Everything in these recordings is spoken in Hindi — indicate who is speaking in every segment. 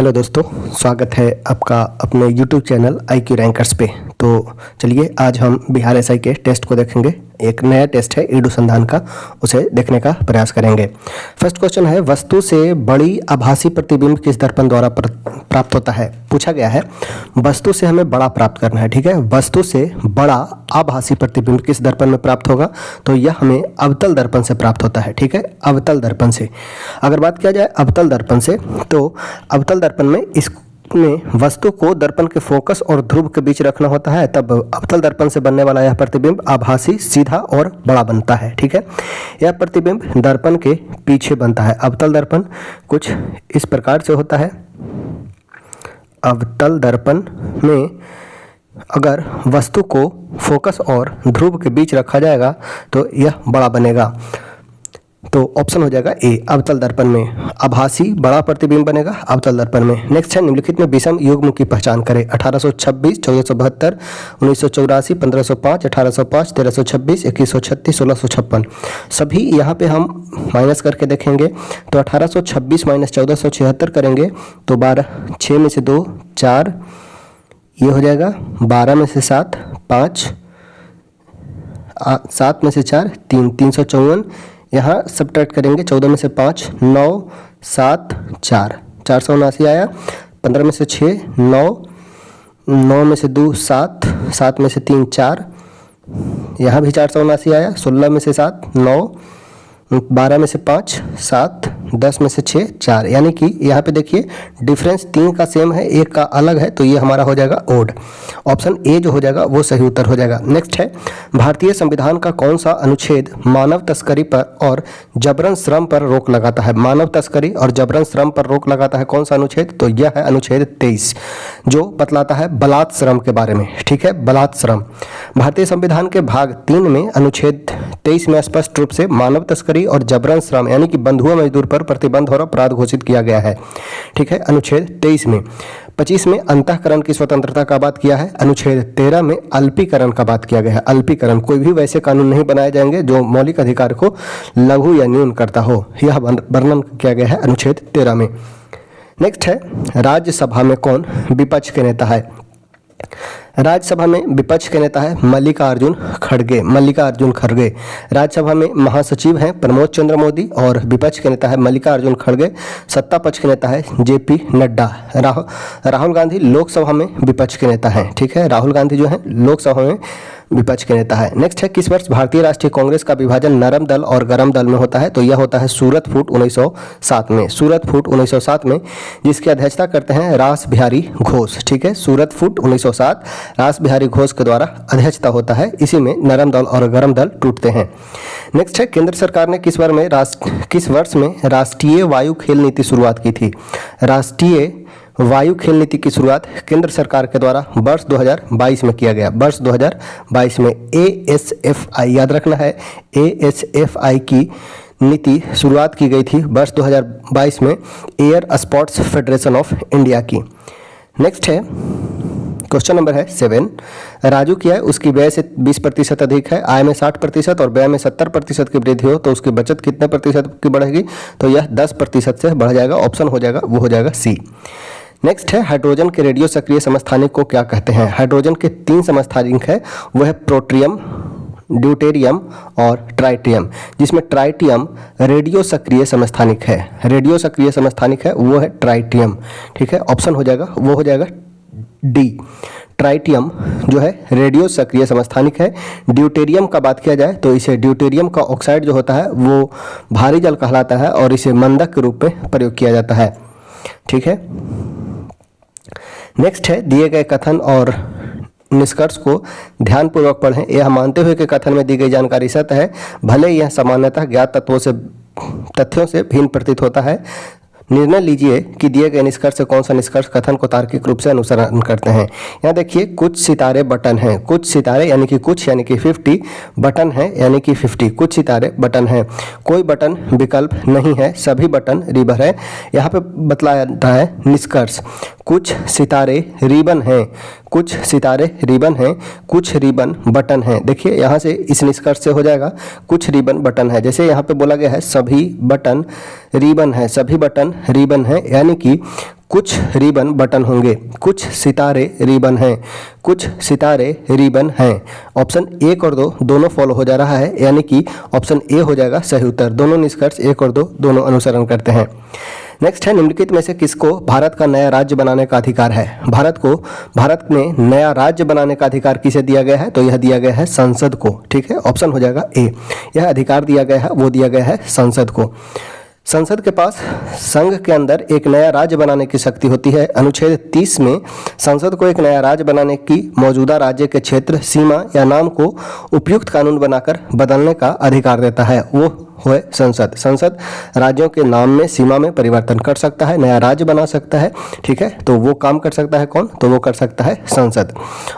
Speaker 1: हेलो दोस्तों, स्वागत है आपका अपने YouTube चैनल IQ रैंकर्स पे। तो चलिए आज हम बिहार एसआई के टेस्ट को देखेंगे। एक नया टेस्ट है ईडूसंधान का, उसे देखने का प्रयास करेंगे। फर्स्ट क्वेश्चन है, वस्तु से बड़ी आभासी प्रतिबिंब किस दर्पण द्वारा प्राप्त होता है। पूछा गया है वस्तु से हमें बड़ा प्राप्त करना है, ठीक है। वस्तु से बड़ा आभासी प्रतिबिंब किस दर्पण में प्राप्त होगा, तो यह हमें अवतल दर्पण से प्राप्त होता है, ठीक है। अवतल दर्पण से अगर बात किया जाए अवतल दर्पण से, तो अवतल दर्पण में इसमें वस्तु को दर्पण के फोकस और ध्रुव के बीच रखना होता है, तब अवतल दर्पण से बनने वाला यह प्रतिबिंब आभासी, सीधा और बड़ा बनता है, ठीक है। यह प्रतिबिंब दर्पण के पीछे बनता है। अवतल दर्पण कुछ इस प्रकार से होता है। अवतल दर्पण में अगर वस्तु को फोकस और ध्रुव के बीच रखा जाएगा तो यह बड़ा बनेगा। तो ऑप्शन हो जाएगा ए, अवतल दर्पण में आभासी बड़ा प्रतिबिंब बनेगा अवतल दर्पण में। नेक्स्ट है, निम्नलिखित में विषम युग्म की पहचान करें। 1826, 1472, 1984, 1505, 1805, 1326, 2136, 1656। सभी यहाँ पे हम माइनस करके देखेंगे तो 1826 माइनस 1476 करेंगे तो 12, 6 में से 2 4, ये हो जाएगा 12 में से 7 5, 7 में से 4 3, 354। यहाँ सब्ट्रैक्ट करेंगे 14 में से 5 9 7 4, 479 आया। 15 में से 6 9, 9 में से 2 7, 7 में से 3 4, यहाँ भी 479 आया। 16 में से 7 9, 12 में से 5 7, 10 में से 6 4, यानी कि यहाँ पे देखिए डिफरेंस 3 का सेम है, 1 का अलग है, तो ये हमारा हो जाएगा ओड। ऑप्शन ए जो हो जाएगा वो सही उत्तर हो जाएगा। नेक्स्ट है, भारतीय संविधान का कौन सा अनुच्छेद मानव तस्करी पर और जबरन श्रम पर रोक लगाता है। मानव तस्करी और जबरन श्रम पर रोक लगाता है कौन सा अनुच्छेद, तो यह है अनुच्छेद 23, जो बतलाता है बलात् श्रम के बारे में, ठीक है। बलात् श्रम भारतीय संविधान के भाग 3 में अनुच्छेद 23 में स्पष्ट रूप से मानव तस्करी और जबरन श्रम यानी कि बंधुआ मजदूर पर प्रतिबंध और अपराध घोषित किया गया है, ठीक है, अनुच्छेद 23 में। 25 में अंतःकरण की स्वतंत्रता का बात किया है। अनुच्छेद 13 में अल्पीकरण का बात किया गया है। अल्पीकरण, कोई भी वैसे कानून नहीं बनाए जाएंगे जो मौलिक अधिकार को लघु या न्यून करता हो, यह वर्णन किया गया है अनुच्छेद 13 में। नेक्स्ट है, राज्यसभा में कौन विपक्ष के नेता है। राज्यसभा में विपक्ष के नेता है मल्लिकार्जुन खड़गे। मल्लिकार्जुन खड़गे राज्यसभा में महासचिव हैं प्रमोद चंद्र मोदी और विपक्ष के नेता है मल्लिकार्जुन खड़गे। सत्ता पक्ष के नेता है JP नड्डा। राहुल गांधी लोकसभा में विपक्ष के नेता हैं, ठीक है। राहुल गांधी जो है लोकसभा में विपक्ष के नेता है। नेक्स्ट है, किस वर्ष भारतीय राष्ट्रीय कांग्रेस का विभाजन नरम दल और गरम दल में होता है, तो यह होता है सूरत फूट 1907 में। सूरत फूट 1907 में, जिसकी अध्यक्षता करते हैं रास बिहारी घोष, ठीक है। सूरत फूट 1907 रास बिहारी घोष के द्वारा अध्यक्षता होता है। इसी में नरम दल और गरम दल टूटते हैं। नेक्स्ट है, केंद्र सरकार ने किस वर्ष में राष्ट्रीय वायु खेल नीति शुरुआत की थी। राष्ट्रीय वायु खेल नीति की शुरुआत केंद्र सरकार के द्वारा वर्ष 2022 में किया गया। वर्ष 2022 में ASFI, याद रखना है, ASFI की नीति शुरुआत की गई थी वर्ष 2022 में air sports federation of India की। नेक्स्ट है, क्वेश्चन नंबर है 7। राजू क्या है, उसकी व्यय से 20% अधिक है, आय में 60% और व्यय में 70% की वृद्धि हो तो उसकी बचत कितने प्रतिशत की बढ़ेगी, तो यह 10% से बढ़ जाएगा। ऑप्शन हो जाएगा वो हो जाएगा सी। नेक्स्ट है, हाइड्रोजन के रेडियो सक्रिय समस्थानिक को क्या कहते हैं। हाइड्रोजन के 3 समस्थानिक है, वो है प्रोट्रियम, ड्यूटेरियम और ट्राइटियम, जिसमें ट्राइटियम रेडियो सक्रिय समस्थानिक है। रेडियो सक्रिय समस्थानिक है वो है ट्राइटियम, ठीक है। ऑप्शन हो जाएगा वो हो जाएगा डी, ट्राइटियम जो है रेडियो सक्रिय समस्थानिक है। ड्यूटेरियम का बात किया जाए तो इसे ड्यूटेरियम का ऑक्साइड जो होता है वो भारी जल कहलाता है और इसे मंदक के रूप में प्रयोग किया जाता है, ठीक है। नेक्स्ट है, दिए गए कथन और निष्कर्ष को ध्यानपूर्वक पढ़ें। यह मानते हुए कि कथन में दी गई जानकारी सत्य है, भले यह सामान्यतः ज्ञात तथ्यों से भिन्न प्रतीत होता है। निर्णय लीजिए कि दिए गए निष्कर्ष से कौन सा निष्कर्ष कथन को तार्किक रूप से अनुसरण करते हैं। यहाँ देखिए, कुछ सितारे बटन हैं, कुछ सितारे यानी कि कुछ यानी कि 50, बटन है यानी कि 50, कुछ सितारे बटन हैं। कोई बटन विकल्प नहीं है, सभी बटन रिवर है। यहाँ पे बतलाया है निष्कर्ष, कुछ सितारे रिबन हैं, कुछ सितारे रिबन हैं, कुछ रिबन बटन हैं। देखिए यहाँ से इस निष्कर्ष से हो जाएगा कुछ रिबन बटन है। जैसे यहाँ पे बोला गया है सभी बटन रिबन है, सभी बटन रिबन है, यानी कि कुछ रिबन बटन होंगे, कुछ सितारे रिबन हैं, कुछ सितारे रिबन हैं। ऑप्शन 1 और 2 दोनों फॉलो हो जा रहा है, यानी कि ऑप्शन ए हो जाएगा सही उत्तर। दोनों निष्कर्ष 1 और 2 दोनों अनुसरण करते हैं। नेक्स्ट है, निम्नलिखित में से किसको भारत का नया राज्य बनाने का अधिकार है? भारत में नया राज्य बनाने का अधिकार किसे दिया गया है? तो यह दिया गया है संसद को। ठीक है, ऑप्शन हो जाएगा ए। यह अधिकार दिया गया है, वो दिया गया है संसद को। संसद के पास संघ के अंदर एक नया राज्य बनाने की शक्ति होती है। अनुच्छेद 30 में संसद को एक नया राज्य बनाने की मौजूदा राज्य के क्षेत्र, सीमा या नाम को उपयुक्त कानून बनाकर बदलने का अधिकार देता है, वो है संसद। संसद राज्यों के नाम में, सीमा में परिवर्तन कर सकता है, नया राज्य बना सकता है। ठीक है, तो वो काम कर सकता है कौन? तो वो कर सकता है संसद।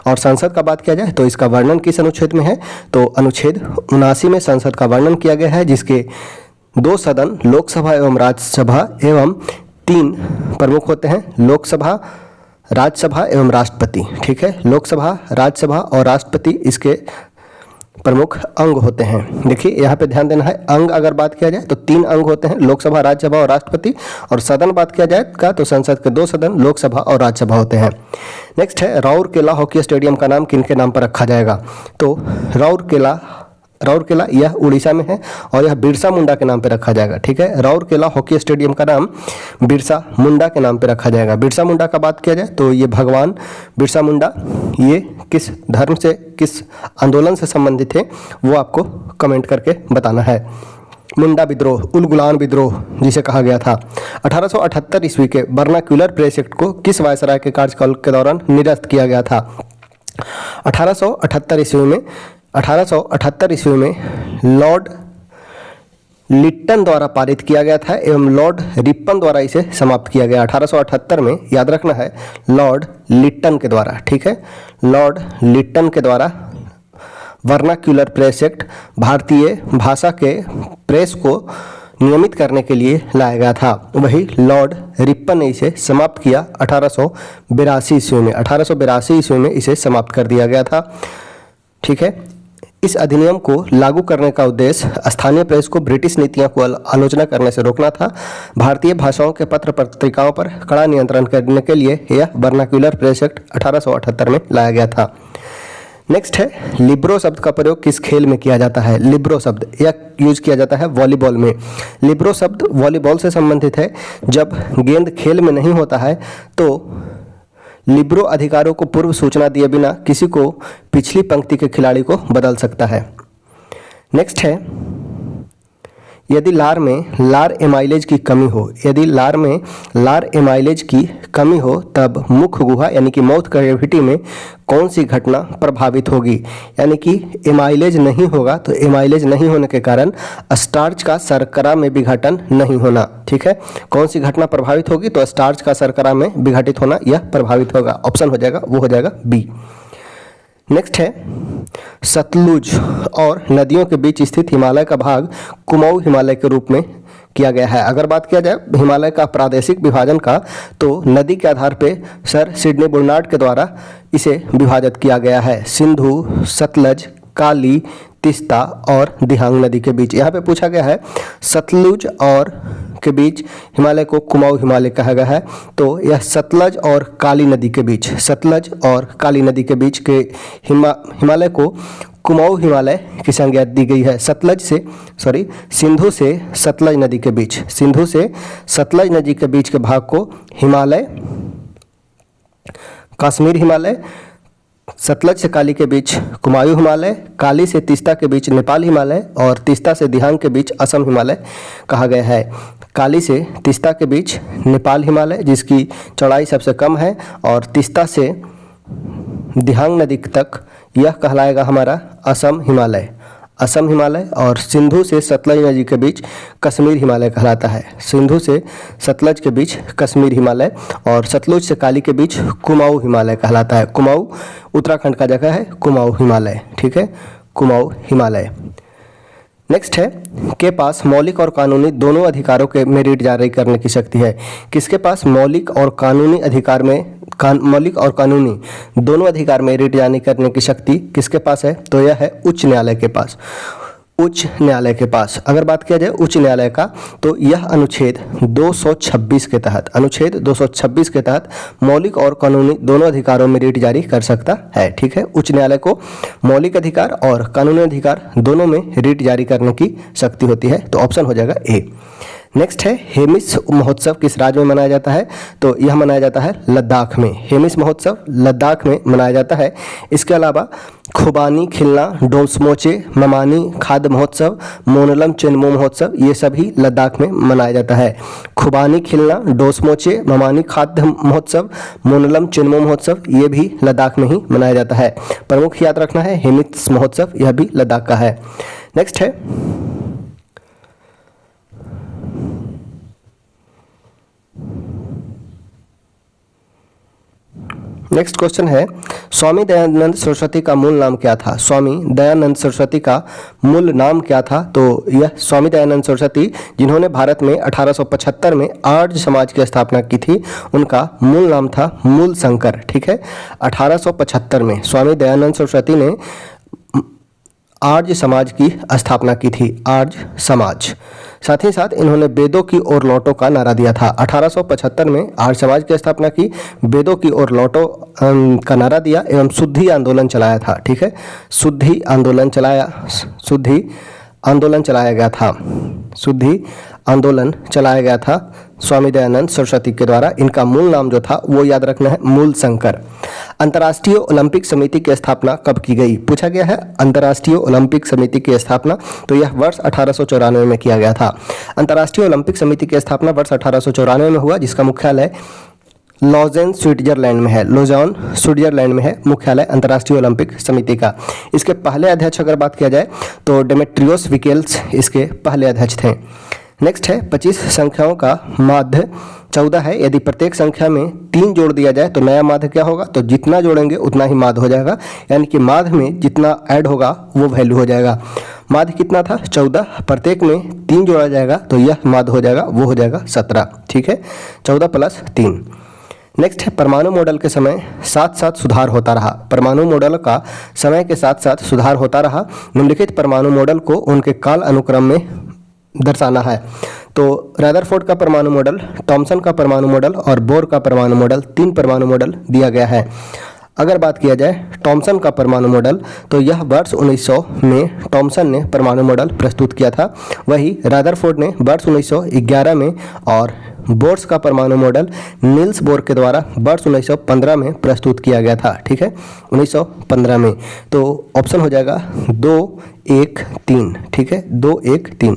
Speaker 1: और संसद का बात किया जाए तो इसका वर्णन किस अनुच्छेद में है? तो अनुच्छेद 79 में संसद का वर्णन किया गया है, जिसके 2 सदन लोकसभा एवं राज्यसभा एवं 3 प्रमुख होते हैं, लोकसभा, राज्यसभा एवं राष्ट्रपति। ठीक है, लोकसभा, राज्यसभा और राष्ट्रपति इसके प्रमुख अंग होते हैं। देखिए यहाँ पे ध्यान देना है, अंग अगर बात किया जाए तो 3 अंग होते हैं, लोकसभा, राज्यसभा और राष्ट्रपति। और सदन बात किया जाएगा तो संसद के 2 सदन लोकसभा और राज्यसभा होते हैं। नेक्स्ट है, राउरकेला हॉकी स्टेडियम का नाम किनके नाम पर रखा जाएगा? तो राउरकेला यह उड़ीसा में है और यह बिरसा मुंडा के नाम पे रखा जाएगा। ठीक है, राउरकेला हॉकी स्टेडियम का नाम बिरसा मुंडा के नाम पे रखा जाएगा। बिरसा मुंडा का बात किया जाए तो ये भगवान बिरसा मुंडा ये किस धर्म से, किस आंदोलन से संबंधित है, वो आपको कमेंट करके बताना है। मुंडा विद्रोह, उल गुलान विद्रोह जिसे कहा गया था। 1878 ईस्वी के वर्नाक्यूलर प्रेस एक्ट को किस वायसराय के कार्यकाल के दौरान निरस्त किया गया था? 1878 ईस्वी में लॉर्ड लिट्टन द्वारा पारित किया गया था एवं लॉर्ड रिपन द्वारा इसे समाप्त किया गया। 1878 में, याद रखना है, लॉर्ड लिट्टन के द्वारा। ठीक है, लॉर्ड लिट्टन के द्वारा वर्नाक्यूलर प्रेस एक्ट भारतीय भाषा के प्रेस को नियमित करने के लिए लाया गया था। वही लॉर्ड रिपन ने इसे समाप्त किया 1882 ईस्वी में। 1882 ईस्वी में इसे समाप्त कर दिया गया था। ठीक है, इस अधिनियम को लागू करने का उद्देश्य स्थानीय प्रेस को ब्रिटिश नीतियों को आलोचना करने से रोकना था। भारतीय भाषाओं के पत्र पत्रिकाओं पर कड़ा नियंत्रण करने के लिए यह वर्नाक्यूलर प्रेस एक्ट 1878 में लाया गया था। नेक्स्ट है, लिब्रो शब्द का प्रयोग किस खेल में किया जाता है? लिब्रो शब्द यह यूज किया जाता है वॉलीबॉल में। लिब्रो शब्द वॉलीबॉल से संबंधित है। जब गेंद खेल में नहीं होता है तो लिब्रो अधिकारियों को पूर्व सूचना दिए बिना किसी को पिछली पंक्ति के खिलाड़ी को बदल सकता है। नेक्स्ट है, यदि लार में लार एमाइलेज की कमी हो, यदि लार में लार एमाइलेज की कमी हो तब मुख गुहा यानी कि माउथ कैविटी में कौन सी घटना प्रभावित होगी? यानी कि एमाइलेज नहीं होगा तो एमाइलेज नहीं होने के कारण स्टार्च का शर्करा में विघटन नहीं होना। ठीक है, कौन सी घटना प्रभावित होगी? तो स्टार्च का शर्करा में विघटित होना यह प्रभावित होगा। ऑप्शन हो जाएगा, वो हो जाएगा बी। नेक्स्ट है, सतलुज और नदियों के बीच स्थित हिमालय का भाग कुमाऊं हिमालय के रूप में किया गया है। अगर बात किया जाए हिमालय का प्रादेशिक विभाजन का तो नदी के आधार पे सर सिडनी बुर्नार्ड के द्वारा इसे विभाजित किया गया है। सिंधु, सतलज, काली, तीस्ता और दिहांग नदी के बीच। यहाँ पे पूछा गया है सतलुज और के बीच हिमालय को कुमाऊं हिमालय कहा गया है, तो यह सतलज और काली नदी के बीच, सतलज और काली नदी के बीच के हिमालय को कुमाऊं हिमालय की संज्ञा दी गई है। सिंधु से सतलज नदी के बीच, सिंधु से सतलज नदी के बीच के भाग को हिमालय, कश्मीर हिमालय, सतलज से काली के बीच कुमाऊं हिमालय, काली से तीस्ता के बीच नेपाल हिमालय और तीस्ता से दिहांग के बीच असम हिमालय कहा गया है। काली से तीस्ता के बीच नेपाल हिमालय जिसकी चौड़ाई सबसे कम है और तीस्ता से दिहांग नदी तक यह कहलाएगा हमारा असम हिमालय, असम हिमालय। और सिंधु से सतलज नदी के बीच कश्मीर हिमालय कहलाता है, सिंधु से सतलज के बीच कश्मीर हिमालय और सतलुज से काली के बीच कुमाऊं हिमालय कहलाता है। कुमाऊं उत्तराखंड का जगह है, कुमाऊं हिमालय। ठीक है, कुमाऊं हिमालय। नेक्स्ट है के पास मौलिक और कानूनी दोनों अधिकारों के में रीट जारी करने की शक्ति है। किसके पास मौलिक और कानूनी अधिकार में मौलिक और कानूनी दोनों अधिकार में रीट जारी करने की शक्ति किसके पास है? तो यह है उच्च न्यायालय के पास। उच्च न्यायालय के पास अगर बात किया जाए उच्च न्यायालय का, तो यह अनुच्छेद 226 के तहत मौलिक और कानूनी दोनों अधिकारों में रीट जारी कर सकता है। ठीक है, उच्च न्यायालय को मौलिक अधिकार और कानूनी अधिकार दोनों में रीट जारी करने की शक्ति होती है। तो ऑप्शन हो जाएगा ए। नेक्स्ट है हेमिस महोत्सव किस राज्य में मनाया जाता है? तो यह मनाया जाता है लद्दाख में। हेमिस महोत्सव लद्दाख में मनाया जाता है। इसके अलावा खुबानी खिलना, डोम्समोचे, ममानी खाद्य महोत्सव, मोनलम चेनमो महोत्सव, ये सभी लद्दाख में मनाया जाता है। खुबानी खिलना, डोम्समोचे, ममानी खाद्य महोत्सव, मोनलम चेनमो महोत्सव, ये भी लद्दाख में ही मनाया जाता है। प्रमुख याद रखना है हेमिस महोत्सव, यह भी लद्दाख का है। नेक्स्ट है नेक्स्ट क्वेश्चन है स्वामी दयानंद सरस्वती का मूल नाम क्या था? स्वामी दयानंद सरस्वती का मूल नाम क्या था? तो यह स्वामी दयानंद सरस्वती जिन्होंने भारत में 1875 में आर्य समाज की स्थापना की थी, उनका मूल नाम था मूल शंकर। ठीक है, 1875 में स्वामी दयानंद सरस्वती ने आर्य समाज की स्थापना की थी, आर्य समाज। साथ ही साथ इन्होंने वेदों की ओर लौटो का नारा दिया था। 1875 में आर्य समाज की स्थापना की, वेदों की ओर लौटो का नारा दिया एवं शुद्धि आंदोलन चलाया था। ठीक है, शुद्धि आंदोलन चलाया गया था स्वामी दयानंद सरस्वती के द्वारा। इनका मूल नाम जो था वो याद रखना है मूल शंकर। अंतर्राष्ट्रीय ओलंपिक समिति की स्थापना कब की गई? पूछा गया है अंतर्राष्ट्रीय ओलंपिक समिति की स्थापना, तो यह वर्ष 1894 में किया गया था। अंतर्राष्ट्रीय ओलंपिक समिति की स्थापना वर्ष 1894 में हुआ, जिसका मुख्यालय लॉजेन स्विट्जरलैंड में है। लॉजेन स्विट्जरलैंड में है मुख्यालय अंतर्राष्ट्रीय ओलंपिक समिति का। इसके पहले अध्यक्ष अगर बात किया जाए तो डेमेट्रियोस विकेल्स इसके पहले अध्यक्ष थे। नेक्स्ट है 25 संख्याओं का माध्य 14 है। यदि प्रत्येक संख्या में 3 जोड़ दिया जाए तो नया माध्य क्या होगा? तो जितना जोड़ेंगे उतना ही माध्य हो जाएगा, यानी कि माध्य में जितना ऐड होगा वो वैल्यू हो जाएगा। माध्य कितना था? 14, प्रत्येक में 3 जोड़ा जाएगा तो यह माध्य हो जाएगा, वो हो जाएगा 17। ठीक है, 14 + 3। नेक्स्ट है परमाणु मॉडल के समय साथ साथ सुधार होता रहा। परमाणु मॉडल का समय के साथ साथ सुधार होता रहा। निम्नलिखित परमाणु मॉडल को उनके काल अनुक्रम में दर्शाना है। तो रदरफोर्ड का परमाणु मॉडल, थॉमसन का परमाणु मॉडल और बोर का परमाणु मॉडल, 3 परमाणु मॉडल दिया गया है। अगर बात किया जाए थॉमसन का परमाणु मॉडल, तो यह वर्ष 1900 में थॉमसन ने परमाणु मॉडल प्रस्तुत किया था। वही रदरफोर्ड ने वर्ष 1911 में और बोर्स का परमाणु मॉडल नील्स बोर के द्वारा वर्ष 1915 में प्रस्तुत किया गया था। ठीक है, 1915 में। तो ऑप्शन हो जाएगा 2, 1, 3। ठीक है, 2, 1, 3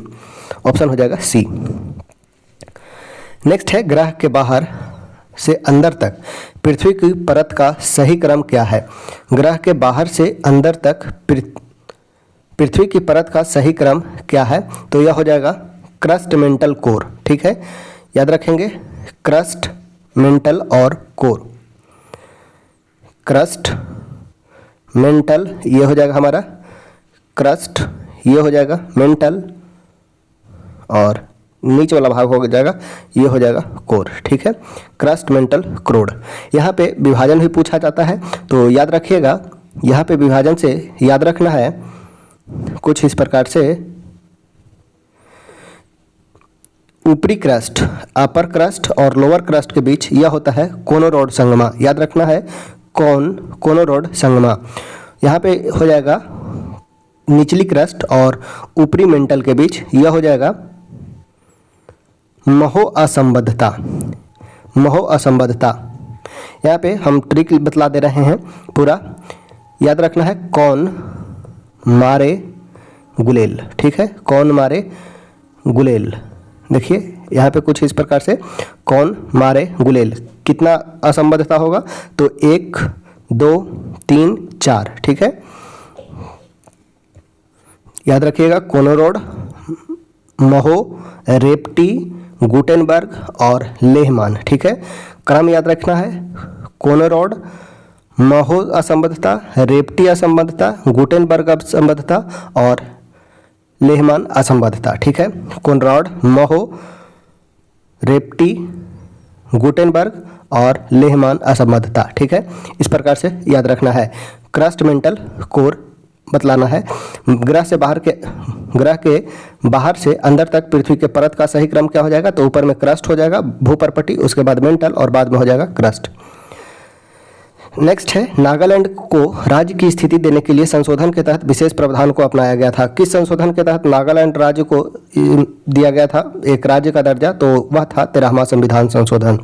Speaker 1: ऑप्शन हो जाएगा सी। नेक्स्ट है ग्रह के बाहर से अंदर तक पृथ्वी की परत का सही क्रम क्या है? ग्रह के बाहर से अंदर तक पृथ्वी की परत का सही क्रम क्या है? तो यह हो जाएगा क्रस्ट, मेंटल, कोर। ठीक है, याद रखेंगे क्रस्ट, मेंटल और कोर। क्रस्ट, मेंटल ये हो जाएगा हमारा क्रस्ट, ये हो जाएगा मेंटल और नीचे वाला भाग हो जाएगा ये हो जाएगा कोर। ठीक है, क्रस्ट, मेंटल, क्रोड। यहाँ पे विभाजन भी पूछा जाता है, तो याद रखिएगा यहाँ पे विभाजन से याद रखना है कुछ इस प्रकार से। ऊपरी क्रस्ट, अपर क्रस्ट और लोअर क्रस्ट के बीच यह होता है कोनोरॉड संगमा। याद रखना है कोनोरॉड संगमा। यहाँ पे हो जाएगा निचली क्रस्ट और ऊपरी मेंटल के बीच यह हो जाएगा महो असंबद्धता। यहाँ पे हम ट्रिक बतला दे रहे हैं पूरा। याद रखना है कौन मारे गुलेल। ठीक है, कौन मारे गुलेल। देखिए यहाँ पे कुछ इस प्रकार से कौन मारे गुलेल। कितना असंबद्धता होगा? तो 1, 2, 3, 4। ठीक है, याद रखिएगा कोनोरॉड, महो, रेप्टी, गुटेनबर्ग और लेहमान। ठीक है, क्रम याद रखना है कोनोरॉड, महो असंबद्धता, रेप्टी असंबद्धता, गुटेनबर्ग असंबद्धता और लेहमान असंबद्धता। ठीक है, कोनराड, महो, रेप्टी, गुटेनबर्ग और लेहमान असंबद्धता। ठीक है, इस प्रकार से याद रखना है। क्रस्ट मेंटल कोर बतलाना है। ग्रह के बाहर से अंदर तक पृथ्वी के परत का सही क्रम क्या हो जाएगा, तो ऊपर में क्रस्ट हो जाएगा, भूपर्पटी, उसके बाद मेंटल और बाद में हो जाएगा क्रस्ट। नेक्स्ट है, नागालैंड को राज्य की स्थिति देने के लिए संशोधन के तहत विशेष प्रावधान को अपनाया गया था। किस संशोधन के तहत नागालैंड राज्य को दिया गया था एक राज्य का दर्जा, तो वह था 13वां संविधान संशोधन।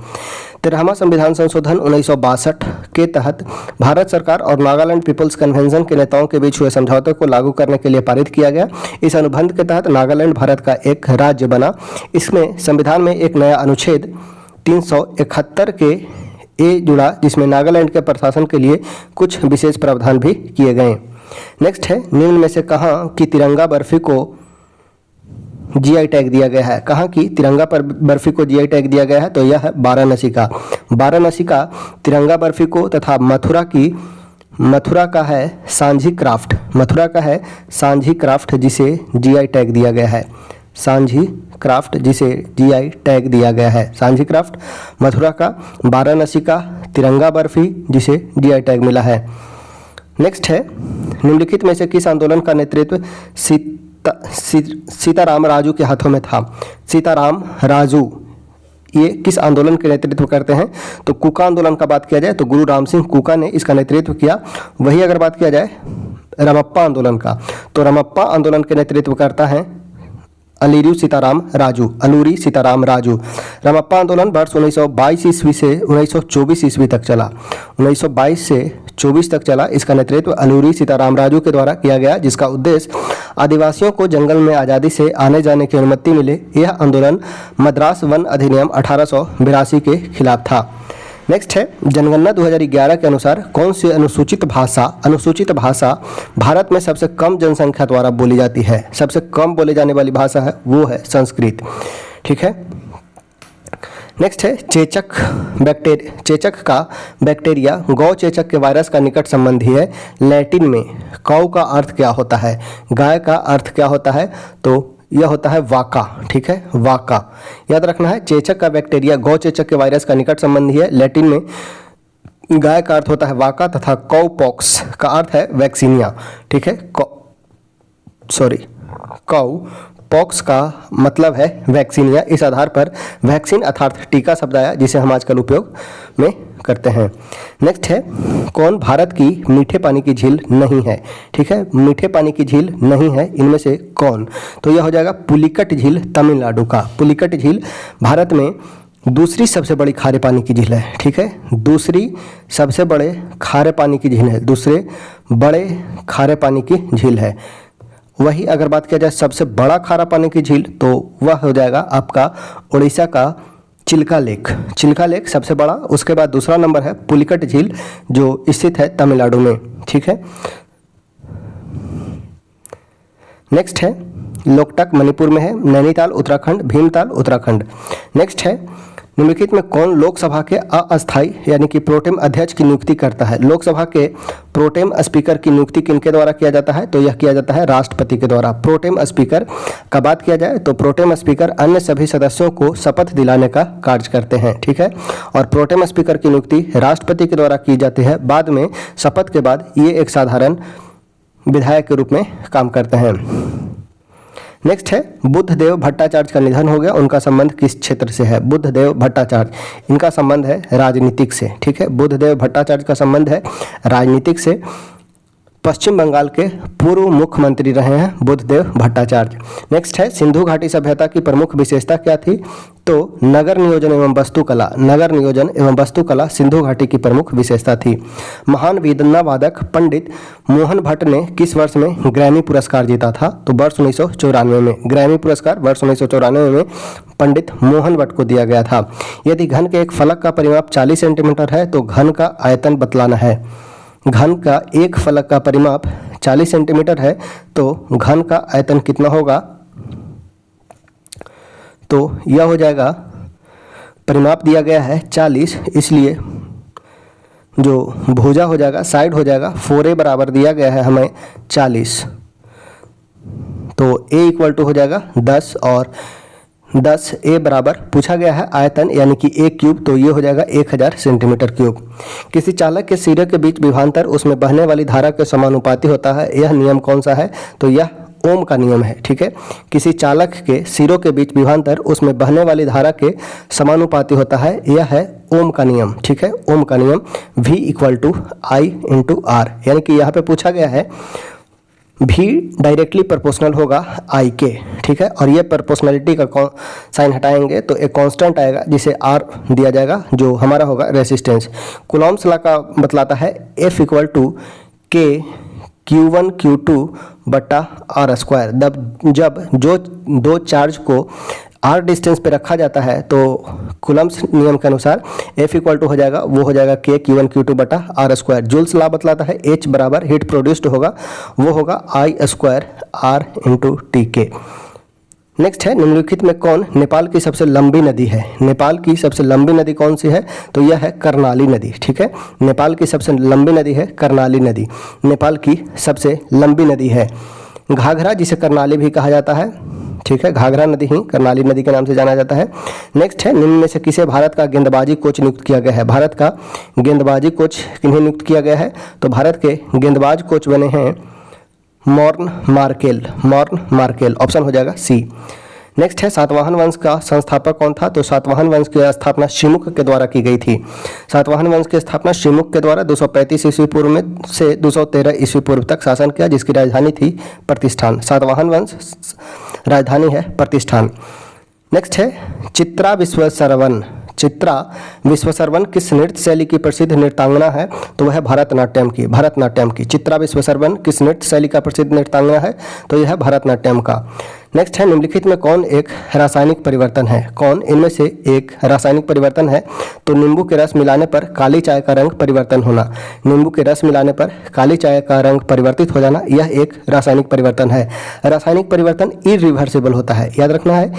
Speaker 1: 13वां संविधान संशोधन 1962 के तहत भारत सरकार और नागालैंड पीपल्स कन्वेंशन के नेताओं के बीच हुए समझौते को लागू करने के लिए पारित किया गया। इस अनुबंध के तहत नागालैंड भारत का एक राज्य बना। इसमें संविधान में एक नया अनुच्छेद 371 के ए जुड़ा, जिसमें नागालैंड के प्रशासन के लिए कुछ विशेष प्रावधान भी किए गए। नेक्स्ट है, निम्न में से कहाँ की तिरंगा बर्फी को जीआई टैग दिया गया है। कहाँ की तिरंगा पर बर्फी को जीआई टैग दिया गया है, तो यह है वाराणसी का। वाराणसी का तिरंगा बर्फी को तथा मथुरा का है सांझी क्राफ्ट, मथुरा का है सांझी क्राफ्ट जिसे जीआई टैग दिया गया है। सांझी क्राफ्ट जिसे जीआई टैग दिया गया है, सांझी क्राफ्ट मथुरा का। वाराणसी का तिरंगा बर्फी जिसे जीआई टैग मिला है। नेक्स्ट है, निम्नलिखित में से किस आंदोलन का नेतृत्व सीताराम राजू के हाथों में था। सीताराम राजू ये किस आंदोलन के नेतृत्व करते हैं, तो कुका आंदोलन का बात किया जाए तो गुरु राम सिंह कुका ने इसका नेतृत्व किया। वही अगर बात किया जाए रमप्पा आंदोलन का, तो रमप्पा आंदोलन के नेतृत्व करता है अलूरी सीताराम राजू। रमप्पा आंदोलन वर्ष 1922 ईस्वी से 1924 ईस्वी तक चला, 1922 से 24 तक चला। इसका नेतृत्व अलूरी सीताराम राजू के द्वारा किया गया, जिसका उद्देश्य आदिवासियों को जंगल में आज़ादी से आने जाने की अनुमति मिले। यह आंदोलन मद्रास वन अधिनियम 1882 के खिलाफ था। नेक्स्ट है, जनगणना 2011 के अनुसार कौन सी अनुसूचित भाषा भारत में सबसे कम जनसंख्या द्वारा बोली जाती है। सबसे कम बोली जाने वाली भाषा है वो है संस्कृत। ठीक है, नेक्स्ट है, चेचक का बैक्टीरिया गौ चेचक के वायरस का निकट संबंधी है। लैटिन में कौ का अर्थ क्या होता है, गाय का अर्थ क्या होता है, तो यह होता है वाका। ठीक है, वाका याद रखना है। चेचक का बैक्टीरिया गौ चेचक के वायरस का निकट संबंधी है। लैटिन में गाय का अर्थ होता है वाका तथा कौ पॉक्स का अर्थ है वैक्सीनिया। ठीक है, कौ पॉक्स का मतलब है वैक्सीनिया। इस आधार पर वैक्सीन अर्थात टीका शब्द आया, जिसे हम आजकल उपयोग में करते हैं। नेक्स्ट है, कौन भारत की मीठे पानी की झील नहीं है। ठीक है, मीठे पानी की झील नहीं है, इनमें से कौन, तो यह हो जाएगा पुलिकट झील तमिलनाडु का। पुलिकट झील भारत में दूसरी सबसे बड़ी खारे पानी की झील है। ठीक है, दूसरी सबसे बड़े खारे पानी की झील है, दूसरे बड़े खारे पानी की झील है। वही अगर बात किया जाए सबसे बड़ा खारा पानी की झील, तो वह हो जाएगा आपका उड़ीसा का चिल्का लेक सबसे बड़ा। उसके बाद दूसरा नंबर है पुलिकट झील जो स्थित है तमिलनाडु में। ठीक है, नेक्स्ट है, लोकटक मणिपुर में है। नैनीताल उत्तराखंड, भीमताल उत्तराखंड। नेक्स्ट है, निम्नलिखित में कौन लोकसभा के अस्थायी यानी कि प्रोटेम अध्यक्ष की नियुक्ति करता है। लोकसभा के प्रोटेम स्पीकर की नियुक्ति किनके द्वारा किया जाता है, तो यह किया जाता है राष्ट्रपति के द्वारा। प्रोटेम स्पीकर का बात किया जाए तो प्रोटेम स्पीकर अन्य सभी सदस्यों को शपथ दिलाने का कार्य करते हैं। ठीक है, और प्रोटेम स्पीकर की नियुक्ति राष्ट्रपति के द्वारा की जाती है। बाद में शपथ के बाद ये एक साधारण विधायक के रूप में काम करते हैं। नेक्स्ट है, बुद्धदेव भट्टाचार्य का निधन हो गया, उनका संबंध किस क्षेत्र से है। बुद्धदेव भट्टाचार्य, इनका संबंध है राजनीतिक से। ठीक है, बुद्धदेव भट्टाचार्य का संबंध है राजनीतिक से। पश्चिम बंगाल के पूर्व मुख्यमंत्री रहे हैं बुद्धदेव भट्टाचार्य। नेक्स्ट है, सिंधु घाटी सभ्यता की प्रमुख विशेषता क्या थी, तो नगर नियोजन एवं वास्तुकला सिंधु घाटी की प्रमुख विशेषता थी। महान वीणा वादक पंडित मोहन भट्ट ने किस वर्ष में ग्रैमी पुरस्कार जीता था, तो वर्ष 1994 में। ग्रैमी पुरस्कार वर्ष 1994 में पंडित मोहन भट्ट को दिया गया था। यदि घन के एक फलक का परिमाप 40 सेंटीमीटर है तो घन का आयतन बतलाना है। घन का एक फलक का परिमाप 40 सेंटीमीटर है तो घन का आयतन कितना होगा, तो यह हो जाएगा, परिमाप दिया गया है 40, इसलिए जो भुजा हो जाएगा, साइड हो जाएगा, 4a बराबर दिया गया है हमें 40, तो a इक्वल टू हो जाएगा 10 और 10 a बराबर पूछा गया है आयतन यानी कि a क्यूब, तो ये हो जाएगा 1000 सेंटीमीटर क्यूब। किसी चालक के सिरे के बीच विभवांतर उसमें बहने वाली धारा के समानुपाती होता है, यह नियम कौन सा है? तो यह ओम का नियम है। ठीक है, किसी चालक के सिरों के बीच विभवांतर उसमें बहने वाली धारा के समानुपाती होता है, यह है ओम का नियम। ठीक है, ओम का नियम V equal to I into R, यानी कि यहाँ पे पूछा गया है V डायरेक्टली प्रोपोर्शनल होगा I के। ठीक है, और ये प्रोपोर्शनलिटी का साइन हटाएंगे तो एक कांस्टेंट आएगा जिसे R दिया जाएगा, जो हमारा होगा रेसिस्टेंस। कूलॉम्स लॉ का बतलाता है F equal to K Q1 Q2 बटा R स्क्वायर। जब जो दो चार्ज को R डिस्टेंस पे रखा जाता है तो कूलम्स नियम के अनुसार F इक्वल टू हो जाएगा, वो हो जाएगा K Q1 Q2 बटा R स्क्वायर। जूल्स लॉ बतलाता है H बराबर हीट प्रोड्यूस्ड होगा, वो होगा I square R into T के। नेक्स्ट है, निम्नलिखित में कौन नेपाल की सबसे लंबी नदी है? नेपाल की सबसे लंबी नदी कौन सी है? तो यह है कर्णाली नदी। ठीक है, नेपाल की सबसे लंबी नदी है कर्णाली नदी, नेपाल की सबसे लंबी नदी है। घाघरा, जिसे कर्णाली भी कहा जाता है, ठीक है, घाघरा नदी ही कर्णाली नदी के नाम से जाना जाता है। नेक्स्ट है, निम्न में से किसे भारत का गेंदबाजी कोच नियुक्त किया गया है? भारत का गेंदबाजी कोच किन्हें नियुक्त किया गया है? तो भारत के गेंदबाज कोच बने हैं मॉर्न मार्केल, ऑप्शन हो जाएगा सी। नेक्स्ट है, सातवाहन वंश का संस्थापक कौन था? तो सातवाहन वंश की स्थापना शिमुक के द्वारा की गई थी। सातवाहन वंश की स्थापना शिमुक के द्वारा 235 ईस्वी पूर्व में से 213 ईस्वी पूर्व तक शासन किया, जिसकी राजधानी थी प्रतिष्ठान। सातवाहन वंश राजधानी है प्रतिष्ठान। नेक्स्ट है, चित्रा विश्वसर्वन किस नृत्य शैली की प्रसिद्ध नृत्यांगना है? तो वह भरतनाट्यम की। चित्रा विश्वसर्वन किस नृत्य शैली का प्रसिद्ध नृत्यांगना है? तो यह है भरतनाट्यम का। नेक्स्ट है, निम्नलिखित में कौन एक रासायनिक परिवर्तन है? कौन इनमें से एक रासायनिक परिवर्तन है? तो नींबू के रस मिलाने पर काली चाय का रंग परिवर्तन होना। नींबू के रस मिलाने पर काली चाय का रंग परिवर्तित हो जाना, यह एक रासायनिक परिवर्तन है। रासायनिक परिवर्तन इरिवर्सिबल होता है, याद रखना है,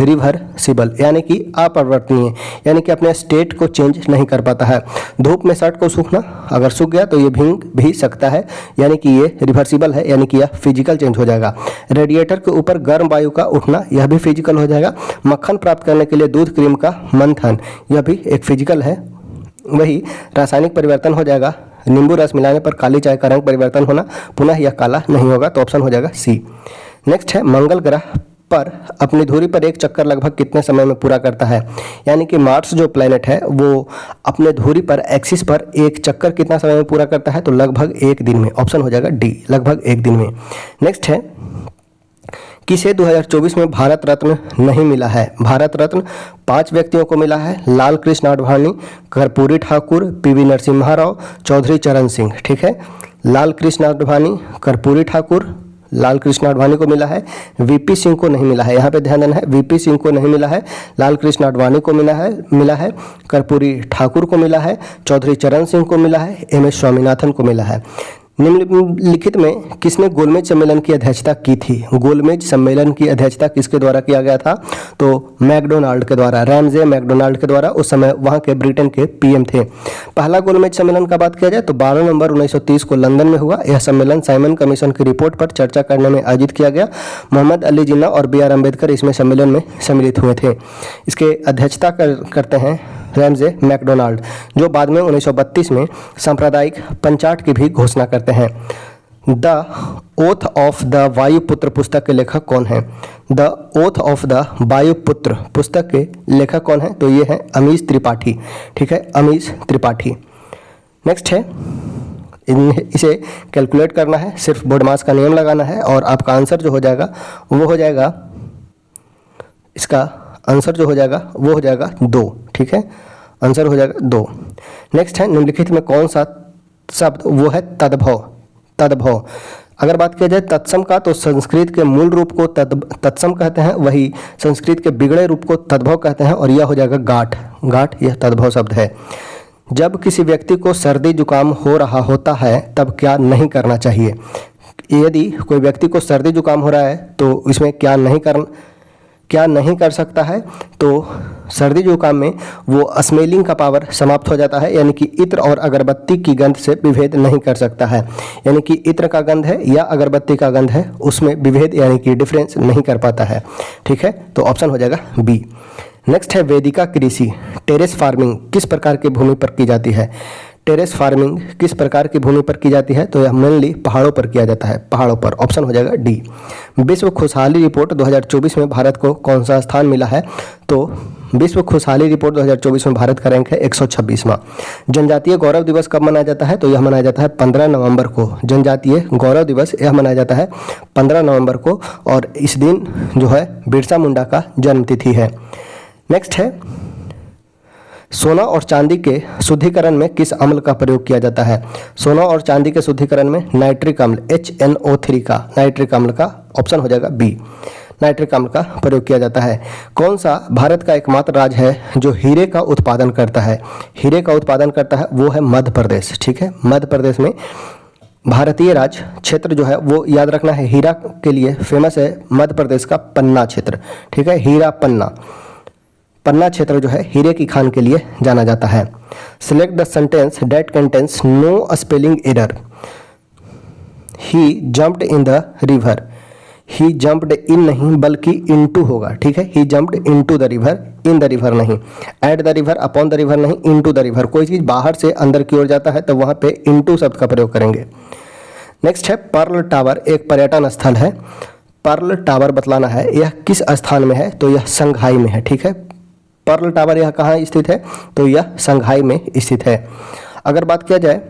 Speaker 1: इरिवर्सिबल यानी कि अपरिवर्तनीय, यानी कि अपने स्टेट को चेंज नहीं कर पाता है। धूप में शर्ट को सूखना, अगर सूख गया तो ये भीग भी सकता है, यानी कि ये रिवर्सिबल है, यानी कि यह फिजिकल चेंज हो जाएगा। रेडिएटर के ऊपर गर्म वायु का उठना, यह भी फिजिकल हो जाएगा। मक्खन प्राप्त करने के लिए दूध क्रीम का मंथन, यह भी एक फिजिकल है। वही रासायनिक परिवर्तन हो जाएगा, नींबू रस मिलाने पर काली चाय का रंग परिवर्तन होना, पुनः यह काला नहीं होगा, तो ऑप्शन हो जाएगा सी। नेक्स्ट है, मंगल ग्रह पर अपनी धुरी पर एक चक्कर लगभग कितने समय में पूरा करता है? यानी कि मार्स जो प्लेनेट है वो अपने धुरी पर एक्सिस पर एक चक्कर कितना समय में पूरा करता है? तो लगभग 1 दिन में, ऑप्शन हो जाएगा डी, लगभग 1 दिन में। नेक्स्ट है, किसे 2024 में भारत रत्न नहीं मिला है? भारत रत्न 5 व्यक्तियों को मिला है, लाल कृष्ण आडवाणी, कर्पूरी ठाकुर, पीवी नरसिम्हा राव, चौधरी चरण सिंह। ठीक है, लाल कृष्ण आडवाणी, कर्पूरी ठाकुर, लाल कृष्ण आडवाणी को मिला है, वीपी सिंह को नहीं मिला है। यहाँ पे ध्यान देना है, वीपी सिंह को नहीं मिला है, लाल कृष्ण आडवाणी को मिला है, कर्पूरी ठाकुर को मिला है, चौधरी चरण सिंह को मिला है, एम.एस. स्वामीनाथन को मिला है। निम्नलिखित में किसने गोलमेज सम्मेलन की अध्यक्षता की थी? गोलमेज सम्मेलन की अध्यक्षता किसके द्वारा किया गया था? तो मैकडोनाल्ड के द्वारा, रैमजे मैकडोनाल्ड के द्वारा। उस समय वहां के ब्रिटेन के पीएम थे। पहला गोलमेज सम्मेलन का बात किया जाए तो 12 नवंबर 1930 को लंदन में हुआ। यह सम्मेलन साइमन कमीशन की रिपोर्ट पर चर्चा करने में आयोजित किया गया। मोहम्मद अली जिन्ना और बी.आर. अम्बेडकर इसमें सम्मेलन में सम्मिलित हुए थे। इसके अध्यक्षता करते हैं रैमजे मैकडोनाल्ड, जो बाद में 1932 में सांप्रदायिक पंचाट की भी घोषणा करते हैं। द ओथ ऑफ द वायुपुत्र पुस्तक के लेखक कौन है? द ओथ ऑफ द वायुपुत्र पुस्तक के लेखक कौन है? तो ये है अमीश त्रिपाठी। ठीक है, अमीश त्रिपाठी। नेक्स्ट है, इसे कैलकुलेट करना है, सिर्फ बोडमास का नियम लगाना है और आपका आंसर जो हो जाएगा वो हो जाएगा, इसका आंसर जो हो जाएगा वो हो जाएगा 2। ठीक है, आंसर हो जाएगा 2। नेक्स्ट है, निम्नलिखित में कौन सा शब्द वो है तद्भव। अगर बात किया जाए तत्सम का तो संस्कृत के मूल रूप को तत्सम कहते हैं, वही संस्कृत के बिगड़े रूप को तद्भव कहते हैं और यह हो जाएगा गाठ, यह तद्भव शब्द है। जब किसी व्यक्ति को सर्दी जुकाम हो रहा होता है तब क्या नहीं करना चाहिए? यदि कोई व्यक्ति को सर्दी जुकाम हो रहा है तो इसमें क्या नहीं करना, क्या नहीं कर सकता है, तो सर्दी जुकाम में वो स्मेलिंग का पावर समाप्त हो जाता है, यानी कि इत्र और अगरबत्ती की गंध से विभेद नहीं कर सकता है। यानी कि इत्र का गंध है या अगरबत्ती का गंध है, उसमें विभेद यानी कि डिफरेंस नहीं कर पाता है। ठीक है, तो ऑप्शन हो जाएगा बी। नेक्स्ट है वेदिका कृषि, टेरेस फार्मिंग किस प्रकार की भूमि पर की जाती है। टेरेस फार्मिंग किस प्रकार की भूमि पर की जाती है, तो यह मेनली पहाड़ों पर किया जाता है, पहाड़ों पर। ऑप्शन हो जाएगा डी। विश्व खुशहाली रिपोर्ट 2024 में भारत को कौन सा स्थान मिला है, तो विश्व खुशहाली रिपोर्ट 2024 में भारत का रैंक है 126वां। जनजातीय गौरव दिवस कब मनाया जाता है, तो यह मनाया जाता है 15 नवंबर को। जनजातीय गौरव दिवस यह मनाया जाता है 15 नवंबर को, और इस दिन जो है बिरसा मुंडा का जन्मतिथि है। नेक्स्ट है सोना और चांदी के शुद्धिकरण में किस अम्ल का प्रयोग किया जाता है। सोना और चांदी के शुद्धिकरण में नाइट्रिक अम्ल HNO3 का, नाइट्रिक अम्ल का, ऑप्शन हो जाएगा बी, नाइट्रिक अम्ल का प्रयोग किया जाता है। कौन सा भारत का एकमात्र राज्य है जो हीरे का उत्पादन करता है। हीरे का उत्पादन करता है वो है मध्य प्रदेश। ठीक है, मध्य प्रदेश में भारतीय राज्य क्षेत्र जो है वो याद रखना है, हीरा के लिए फेमस है मध्य प्रदेश का पन्ना क्षेत्र। ठीक है, हीरा पन्ना, पन्ना क्षेत्र जो है हीरे की खान के लिए जाना जाता है। Select the sentence that contains no spelling error. He jumped in the river, he jumped in नहीं बल्कि इनटू होगा। ठीक है, he jumped into the river, in the river नहीं, at the river, upon the river नहीं, इनटू द रिवर। कोई चीज़ बाहर से अंदर की ओर जाता है तो वहाँ पे इनटू शब्द का प्रयोग करेंगे। नेक्स्ट है पर्ल टावर, एक पर्यटन स्थल है। पर्ल टावर बतलाना है यह किस स्थान में है, तो यह संघाई में है। ठीक है, पर्ल टावर यह कहाँ स्थित है, तो यह संघाई में स्थित है। अगर बात किया जाए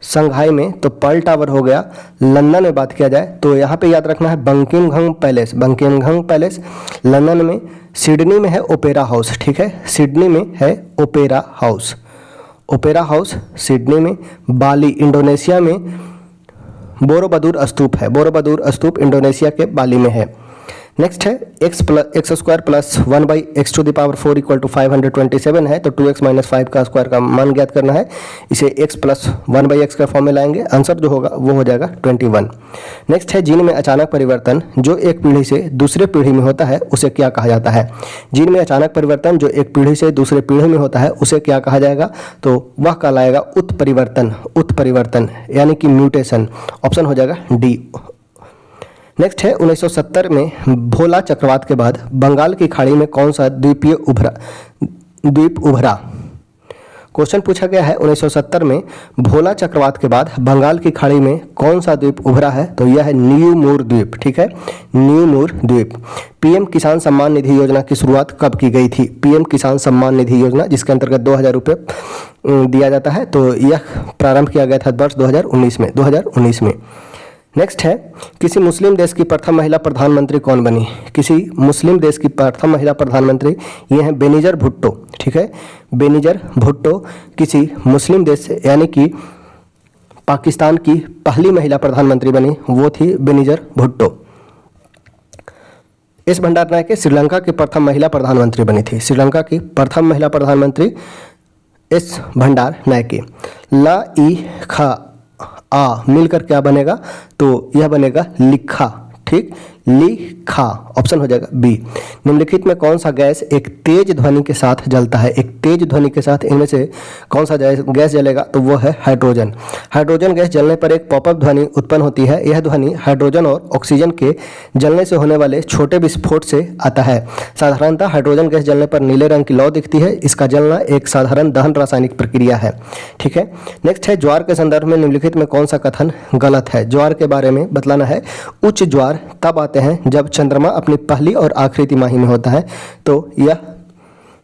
Speaker 1: संघाई में, तो पर्ल टावर हो गया। लंदन में बात किया जाए तो यहाँ पे याद रखना है Buckingham palace, Buckingham palace London में। सिडनी में है ओपेरा हाउस। ठीक है, सिडनी में है opera house, opera house Sydney में। बाली इंडोनेशिया में बोरोबदूर स्तूप है, बोरोबदूर स्तूप इंडोनेशिया के बाली में है। नेक्स्ट है x square plus 1/x⁴ equal to 527 है, तो 2x - 5 का स्क्वायर का मान ज्ञात करना है। इसे x प्लस 1/x का फॉर्म में लाएंगे, आंसर जो होगा वो हो जाएगा 21। नेक्स्ट है जीन में अचानक परिवर्तन जो एक पीढ़ी से दूसरे पीढ़ी में होता है उसे क्या कहा जाता है। जीन में अचानक परिवर्तन जो एक पीढ़ी से दूसरे पीढ़ी में होता है उसे क्या कहा जाएगा, तो वह कहलाएगा उत्परिवर्तन, उत्परिवर्तन यानी कि म्यूटेशन। ऑप्शन हो जाएगा डी। नेक्स्ट है 1970 में भोला चक्रवात के बाद बंगाल की खाड़ी में कौन सा द्वीप उभरा। क्वेश्चन पूछा गया है 1970 में भोला चक्रवात के बाद बंगाल की खाड़ी में कौन सा द्वीप उभरा है, तो यह है न्यू मूर द्वीप। ठीक है, न्यू मूर द्वीप। पीएम किसान सम्मान निधि योजना की शुरुआत कब की गई थी। पीएम किसान सम्मान निधि योजना जिसके अंतर्गत 2000 रुपये दिया जाता है, तो यह प्रारंभ किया गया था वर्ष 2019 में। नेक्स्ट है किसी मुस्लिम देश की प्रथम महिला प्रधानमंत्री कौन बनी। किसी मुस्लिम देश की प्रथम महिला प्रधानमंत्री ये हैं बेनिजर भुट्टो। ठीक है, बेनिजर भुट्टो किसी मुस्लिम देश से यानी कि पाकिस्तान की पहली महिला प्रधानमंत्री बनी, वो थी बेनिजर भुट्टो। एस भंडारनायके श्रीलंका की प्रथम महिला प्रधानमंत्री बनी थी। श्रीलंका की प्रथम महिला प्रधानमंत्री एस भंडारनायके। ला ई खा आ मिलकर क्या बनेगा, तो यह बनेगा लिखा। ठीक, लिखा। ऑप्शन हो जाएगा बी। निम्नलिखित में कौन सा गैस एक तेज ध्वनि के साथ जलता है। एक तेज ध्वनि के साथ इनमें से कौन सा गैस जलेगा, तो वो है हाइड्रोजन। हाइड्रोजन गैस जलने पर एक पॉपअप ध्वनि उत्पन्न होती है। यह ध्वनि हाइड्रोजन और ऑक्सीजन के जलने से होने वाले छोटे विस्फोट से आता है। साधारणतः हाइड्रोजन गैस जलने पर नीले रंग की लौ दिखती है। इसका जलना एक साधारण दहन रासायनिक प्रक्रिया है। ठीक है, नेक्स्ट है ज्वार के संदर्भ में निम्नलिखित में कौन सा कथन गलत है। ज्वार के बारे में बतलाना है उच्च ज्वार तब आते हैं जब चंद्रमा अपनी पहली और आखिरी तिमाही में होता है, तो यह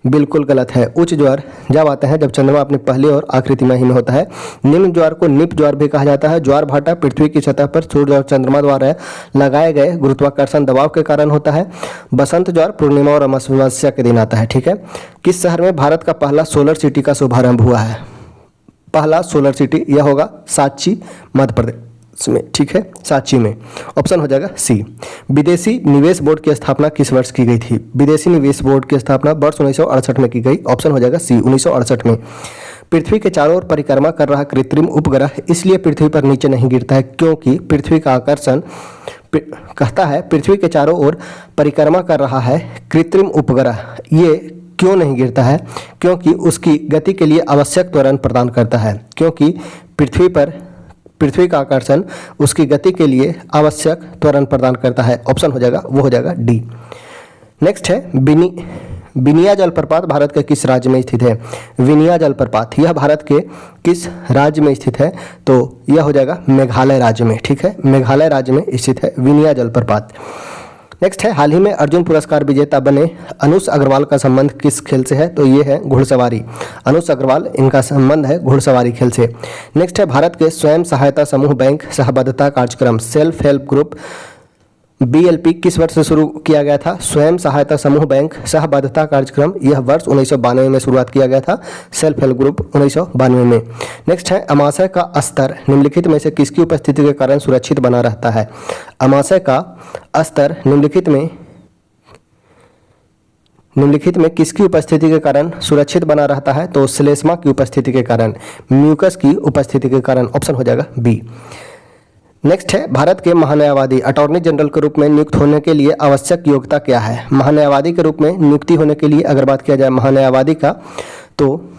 Speaker 1: बिल्कुल गलत है। उच्च ज्वार जब आते हैं जब चंद्रमा अपनी पहली और आखिरी तिमाही में होता है। निम्न ज्वार को निप ज्वार भी कहा जाता है। ज्वार भाटा पृथ्वी की सतह पर सूर्य और चंद्रमा द्वारा लगाए गए गुरुत्वाकर्षण दबाव के कारण होता है। बसंत ज्वार पूर्णिमा और अमावस्या के दिन आता है। ठीक है, किस शहर में भारत का पहला सोलर सिटी का शुभारंभ हुआ है। पहला सोलर सिटी यह होगा सांची मध्य प्रदेश में। ठीक है, सांची में। ऑप्शन हो जाएगा सी। विदेशी निवेश बोर्ड की स्थापना किस वर्ष की गई थी। विदेशी निवेश बोर्ड की स्थापना वर्ष 1968 में की गई। ऑप्शन हो जाएगा सी, 1968 में। पृथ्वी के चारों ओर परिक्रमा कर रहा कृत्रिम उपग्रह इसलिए पृथ्वी पर नीचे नहीं गिरता है क्योंकि पृथ्वी का आकर्षण कहता है पृथ्वी के चारों ओर परिक्रमा कर रहा है कृत्रिम उपग्रह, ये क्यों नहीं गिरता है? क्योंकि उसकी गति के लिए आवश्यक त्वरण प्रदान करता है। क्योंकि पृथ्वी का आकर्षण उसकी गति के लिए आवश्यक त्वरण प्रदान करता है। ऑप्शन हो जाएगा, वो हो जाएगा डी। नेक्स्ट है विनिया जलप्रपात भारत के किस राज्य में स्थित है? विनिया जलप्रपात यह भारत के किस राज्य में स्थित है? तो यह हो जाएगा मेघालय राज्य में। ठीक है, मेघालय राज्य में स्थित है विनिया जलप्रपात। नेक्स्ट है हाल ही में अर्जुन पुरस्कार विजेता बने अनुष अग्रवाल का संबंध किस खेल से है? तो ये है घुड़सवारी। अनुष अग्रवाल इनका संबंध है घुड़सवारी खेल से। नेक्स्ट है भारत के स्वयं सहायता समूह बैंक सहबद्धता कार्यक्रम सेल्फ हेल्प ग्रुप BLP किस वर्ष से शुरू किया गया था? स्वयं सहायता समूह बैंक सहबद्धता कार्यक्रम यह वर्ष 1992 में शुरुआत किया गया था। सेल्फ हेल्प ग्रुप 1992 में। नेक्स्ट है अमाशय का स्तर निम्नलिखित में से किसकी उपस्थिति के कारण सुरक्षित बना रहता है? अमाशय का स्तर निम्नलिखित में किसकी उपस्थिति के कारण सुरक्षित बना रहता है? तो श्लेष्मा की उपस्थिति के कारण, म्यूकस की उपस्थिति के कारण। ऑप्शन हो जाएगा बी। नेक्स्ट है भारत के महान्यायवादी अटॉर्नी जनरल के रूप में नियुक्त होने के लिए आवश्यक योग्यता क्या है? महान्यायवादी के रूप में नियुक्ति होने के लिए अगर बात किया जाए महान्यायवादी का, तो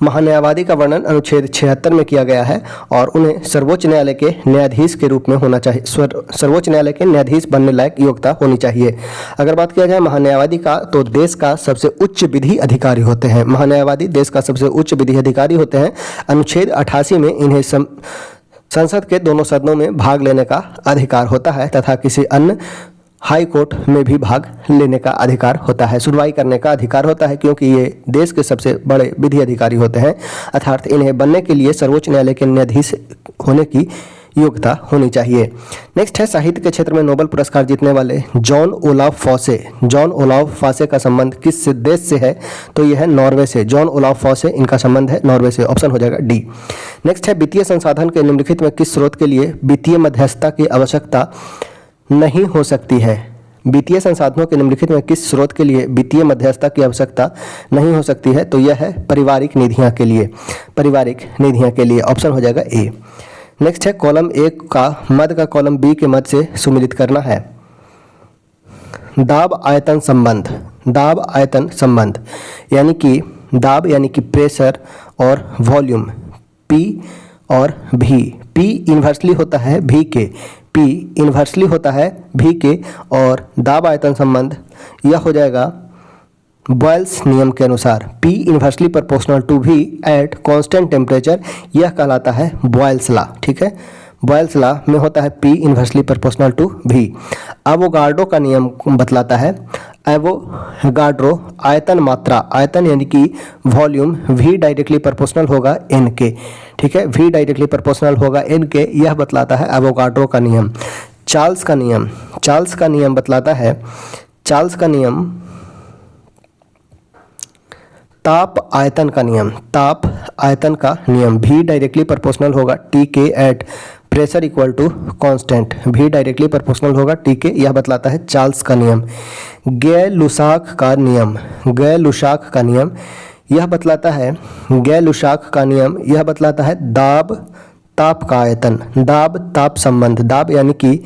Speaker 1: महान्यायवादी का वर्णन अनुच्छेद 76 में किया गया है और उन्हें सर्वोच्च न्यायालय के न्यायाधीश के रूप में होना चाहिए, सर्वोच्च न्यायालय के न्यायाधीश बनने लायक योग्यता होनी चाहिए। अगर बात किया जाए महान्यायवादी का, तो देश का सबसे उच्च विधि अधिकारी होते हैं। महान्यायवादी देश का सबसे उच्च विधि अधिकारी होते हैं। अनुच्छेद 88 में इन्हें संसद के दोनों सदनों में भाग लेने का अधिकार होता है तथा किसी अन्य हाई कोर्ट में भी भाग लेने का अधिकार होता है, सुनवाई करने का अधिकार होता है, क्योंकि ये देश के सबसे बड़े विधि अधिकारी होते हैं। अर्थात इन्हें बनने के लिए सर्वोच्च न्यायालय के न्यायाधीश होने की योग्यता होनी चाहिए। नेक्स्ट है साहित्य के क्षेत्र में नोबेल पुरस्कार जीतने वाले जॉन ओलाव फासे का संबंध किस देश से है? तो यह है नॉर्वे से। जॉन ओलाव फासे इनका संबंध है नॉर्वे से। ऑप्शन हो जाएगा डी। नेक्स्ट है वित्तीय संसाधन के निम्नलिखित में किस स्रोत के लिए वित्तीय मध्यस्थता की आवश्यकता नहीं हो सकती है? वित्तीय संसाधनों के निम्नलिखित में किस स्रोत के लिए वित्तीय मध्यस्थता की आवश्यकता नहीं हो सकती है? तो यह है पारिवारिक निधियां के लिए। ऑप्शन हो जाएगा ए। नेक्स्ट है कॉलम ए का मध्य का कॉलम बी के मध्य से सुमिलित करना है। दाब आयतन संबंध यानी कि प्रेशर और वॉल्यूम P और V। P इन्वर्सली होता है V के और दाब आयतन संबंध यह हो जाएगा बॉयल्स नियम के अनुसार P inversely proportional to V at constant temperature, यह कहलाता है बॉयल्स लॉ। ठीक है, बॉयल्स लॉ में होता है P inversely proportional to V। Avogadro का नियम बतलाता है, एवोगाड्रो आयतन यानी कि वॉल्यूम V डायरेक्टली प्रोपोर्शनल होगा N के। ठीक है, V डायरेक्टली प्रोपोर्शनल होगा N के, यह बतलाता है एवोगाड्रो का नियम। चार्ल्स का नियम बतलाता है, ताप आयतन का नियम V डायरेक्टली प्रोपोर्शनल होगा T के at pressure equal to constant. V directly proportional होगा T के, यह बतलाता है चार्ल्स का नियम। गैलुसाख का नियम यह बतलाता है दाब ताप संबंध। दाब यानी कि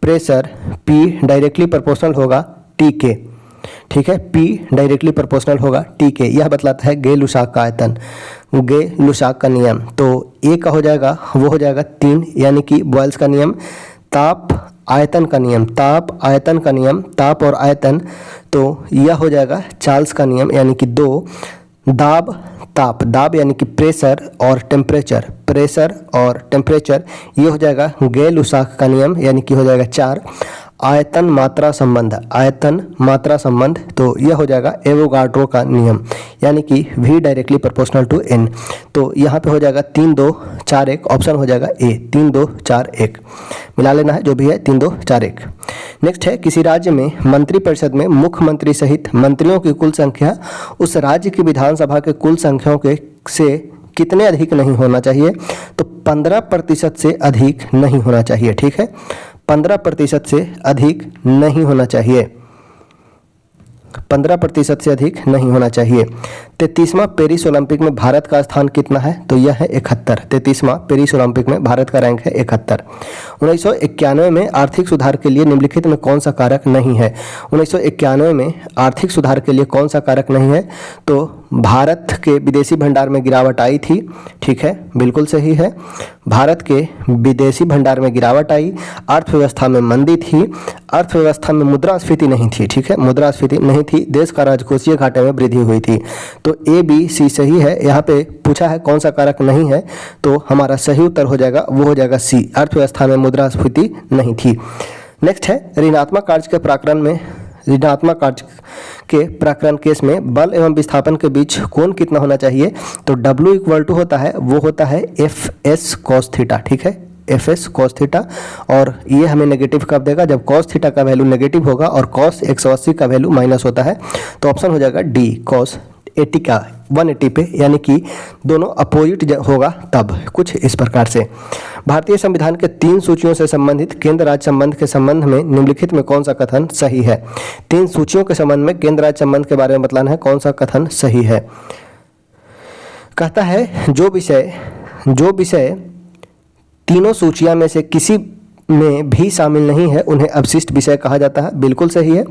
Speaker 1: प्रेशर P डायरेक्टली प्रोपोर्शनल होगा T के। ठीक है, P डायरेक्टली प्रोपोर्शनल होगा T के, यह बतलाता है गैलुसाख का नियम। तो ए का हो जाएगा, वो हो जाएगा 3 यानी कि बॉयल्स का नियम। ताप आयतन का नियम, ताप और आयतन, तो यह हो जाएगा चार्ल्स का नियम यानी कि 2। दाब यानी कि प्रेशर और टेम्परेचर, ये हो जाएगा गैलुसाख का नियम यानी कि हो जाएगा 4। आयतन मात्रा संबंध, तो यह हो जाएगा एवोगाड्रो का नियम यानी कि V directly proportional to N। तो यहाँ पे हो जाएगा 3 2 4 1। ऑप्शन हो जाएगा ए, 3 2 4 1 मिला लेना है जो भी है, 3 2 4 1। नेक्स्ट है किसी राज्य में मंत्रिपरिषद में मुख्यमंत्री सहित मंत्रियों की कुल संख्या उस राज्य की विधानसभा के कुल संख्याओं के से कितने अधिक नहीं होना चाहिए? तो 15% से अधिक नहीं होना चाहिए। ठीक है, 15% से अधिक नहीं होना चाहिए। 15% से अधिक नहीं होना चाहिए। 33वां पेरिस ओलंपिक में भारत का स्थान कितना है? तो यह है 71। 33वां पेरिस ओलंपिक में भारत का रैंक है 71। 1991 में आर्थिक सुधार के लिए निम्नलिखित में कौन सा कारक नहीं है? 1991 में आर्थिक सुधार के लिए कौन सा कारक नहीं है? तो भारत के विदेशी भंडार में गिरावट आई थी। ठीक है, बिल्कुल सही है। भारत के विदेशी भंडार में गिरावट आई, अर्थव्यवस्था में मंदी थी, अर्थव्यवस्था में मुद्रास्फीति नहीं थी। ठीक है, मुद्रास्फीति नहीं थी, देश का राजकोषीय घाटे में वृद्धि हुई थी। तो ए बी सी सही है। यहाँ पे पूछा है कौन सा कारक नहीं है, तो हमारा सही उत्तर हो जाएगा, वो हो जाएगा सी, अर्थव्यवस्था में मुद्रास्फीति नहीं थी। नेक्स्ट है ऋणात्मक कार्य के प्रकरण में, ऋणात्मक कार्य के प्रकरण केस में बल एवं विस्थापन के बीच कोण कितना होना चाहिए? तो W इक्वल टू होता है, वो होता है FS cos थीटा। ठीक है, FS cos थीटा, और ये हमें नेगेटिव कब देगा? जब cos थीटा का वैल्यू नेगेटिव होगा और cos 180 का वैल्यू माइनस होता है। तो ऑप्शन हो जाएगा डी, cos 80 का 180 पे, यानी कि दोनों अपोजिट होगा तब, कुछ इस प्रकार से। भारतीय संविधान के 3 सूचियों से संबंधित केंद्र राज्य संबंध के संबंध में निम्नलिखित में कौन सा कथन सही है? 3 सूचियों के संबंध में केंद्र राज्य संबंध के बारे में बतलाना है, कौन सा कथन सही है। कहता है जो विषय तीनों सूचियां में से किसी में भी शामिल नहीं है उन्हें अवशिष्ट विषय कहा जाता है। बिल्कुल सही है।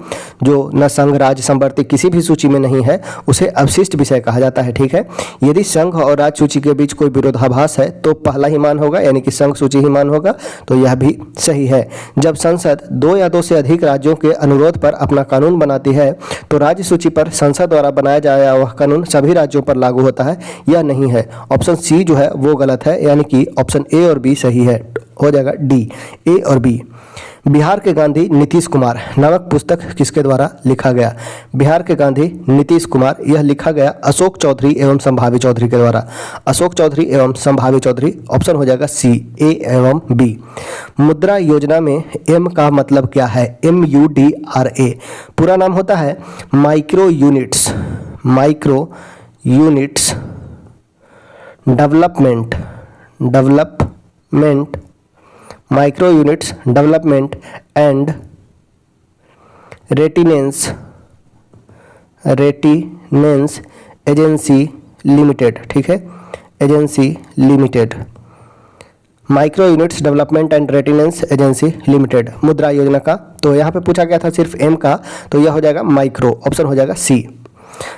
Speaker 1: जो न संघ, राज्य, संवर्ती किसी भी सूची में नहीं है उसे अवशिष्ट विषय कहा जाता है। ठीक है, यदि संघ और राज्य सूची के बीच कोई विरोधाभास है तो पहला ही मान होगा, यानी कि संघ सूची ही मान होगा, तो यह भी सही है। जब संसद 2 या 2 से अधिक राज्यों के अनुरोध पर अपना कानून बनाती है तो राज्य सूची पर संसद द्वारा बनाया जाया वह कानून सभी राज्यों पर लागू होता है, यह नहीं है। ऑप्शन सी जो है वो गलत है, यानी कि ऑप्शन ए और बी सही है, हो जाएगा डी, ए और बी। बिहार के गांधी नीतीश कुमार नामक पुस्तक किसके द्वारा लिखा गया? बिहार के गांधी नीतीश कुमार, यह लिखा गया अशोक चौधरी एवं संभावी चौधरी के द्वारा। अशोक चौधरी एवं संभावी चौधरी, ऑप्शन हो जाएगा सी, ए एवं बी। मुद्रा योजना में एम का मतलब क्या है? MUDRA पूरा नाम होता है micro units micro units development and refinance agency limited. ठीक है, agency limited, micro units development and refinance agency limited, Mudra Yojana का। तो यहाँ पे पूछा गया था सिर्फ एम का, तो यह हो जाएगा माइक्रो, ऑप्शन हो जाएगा सी।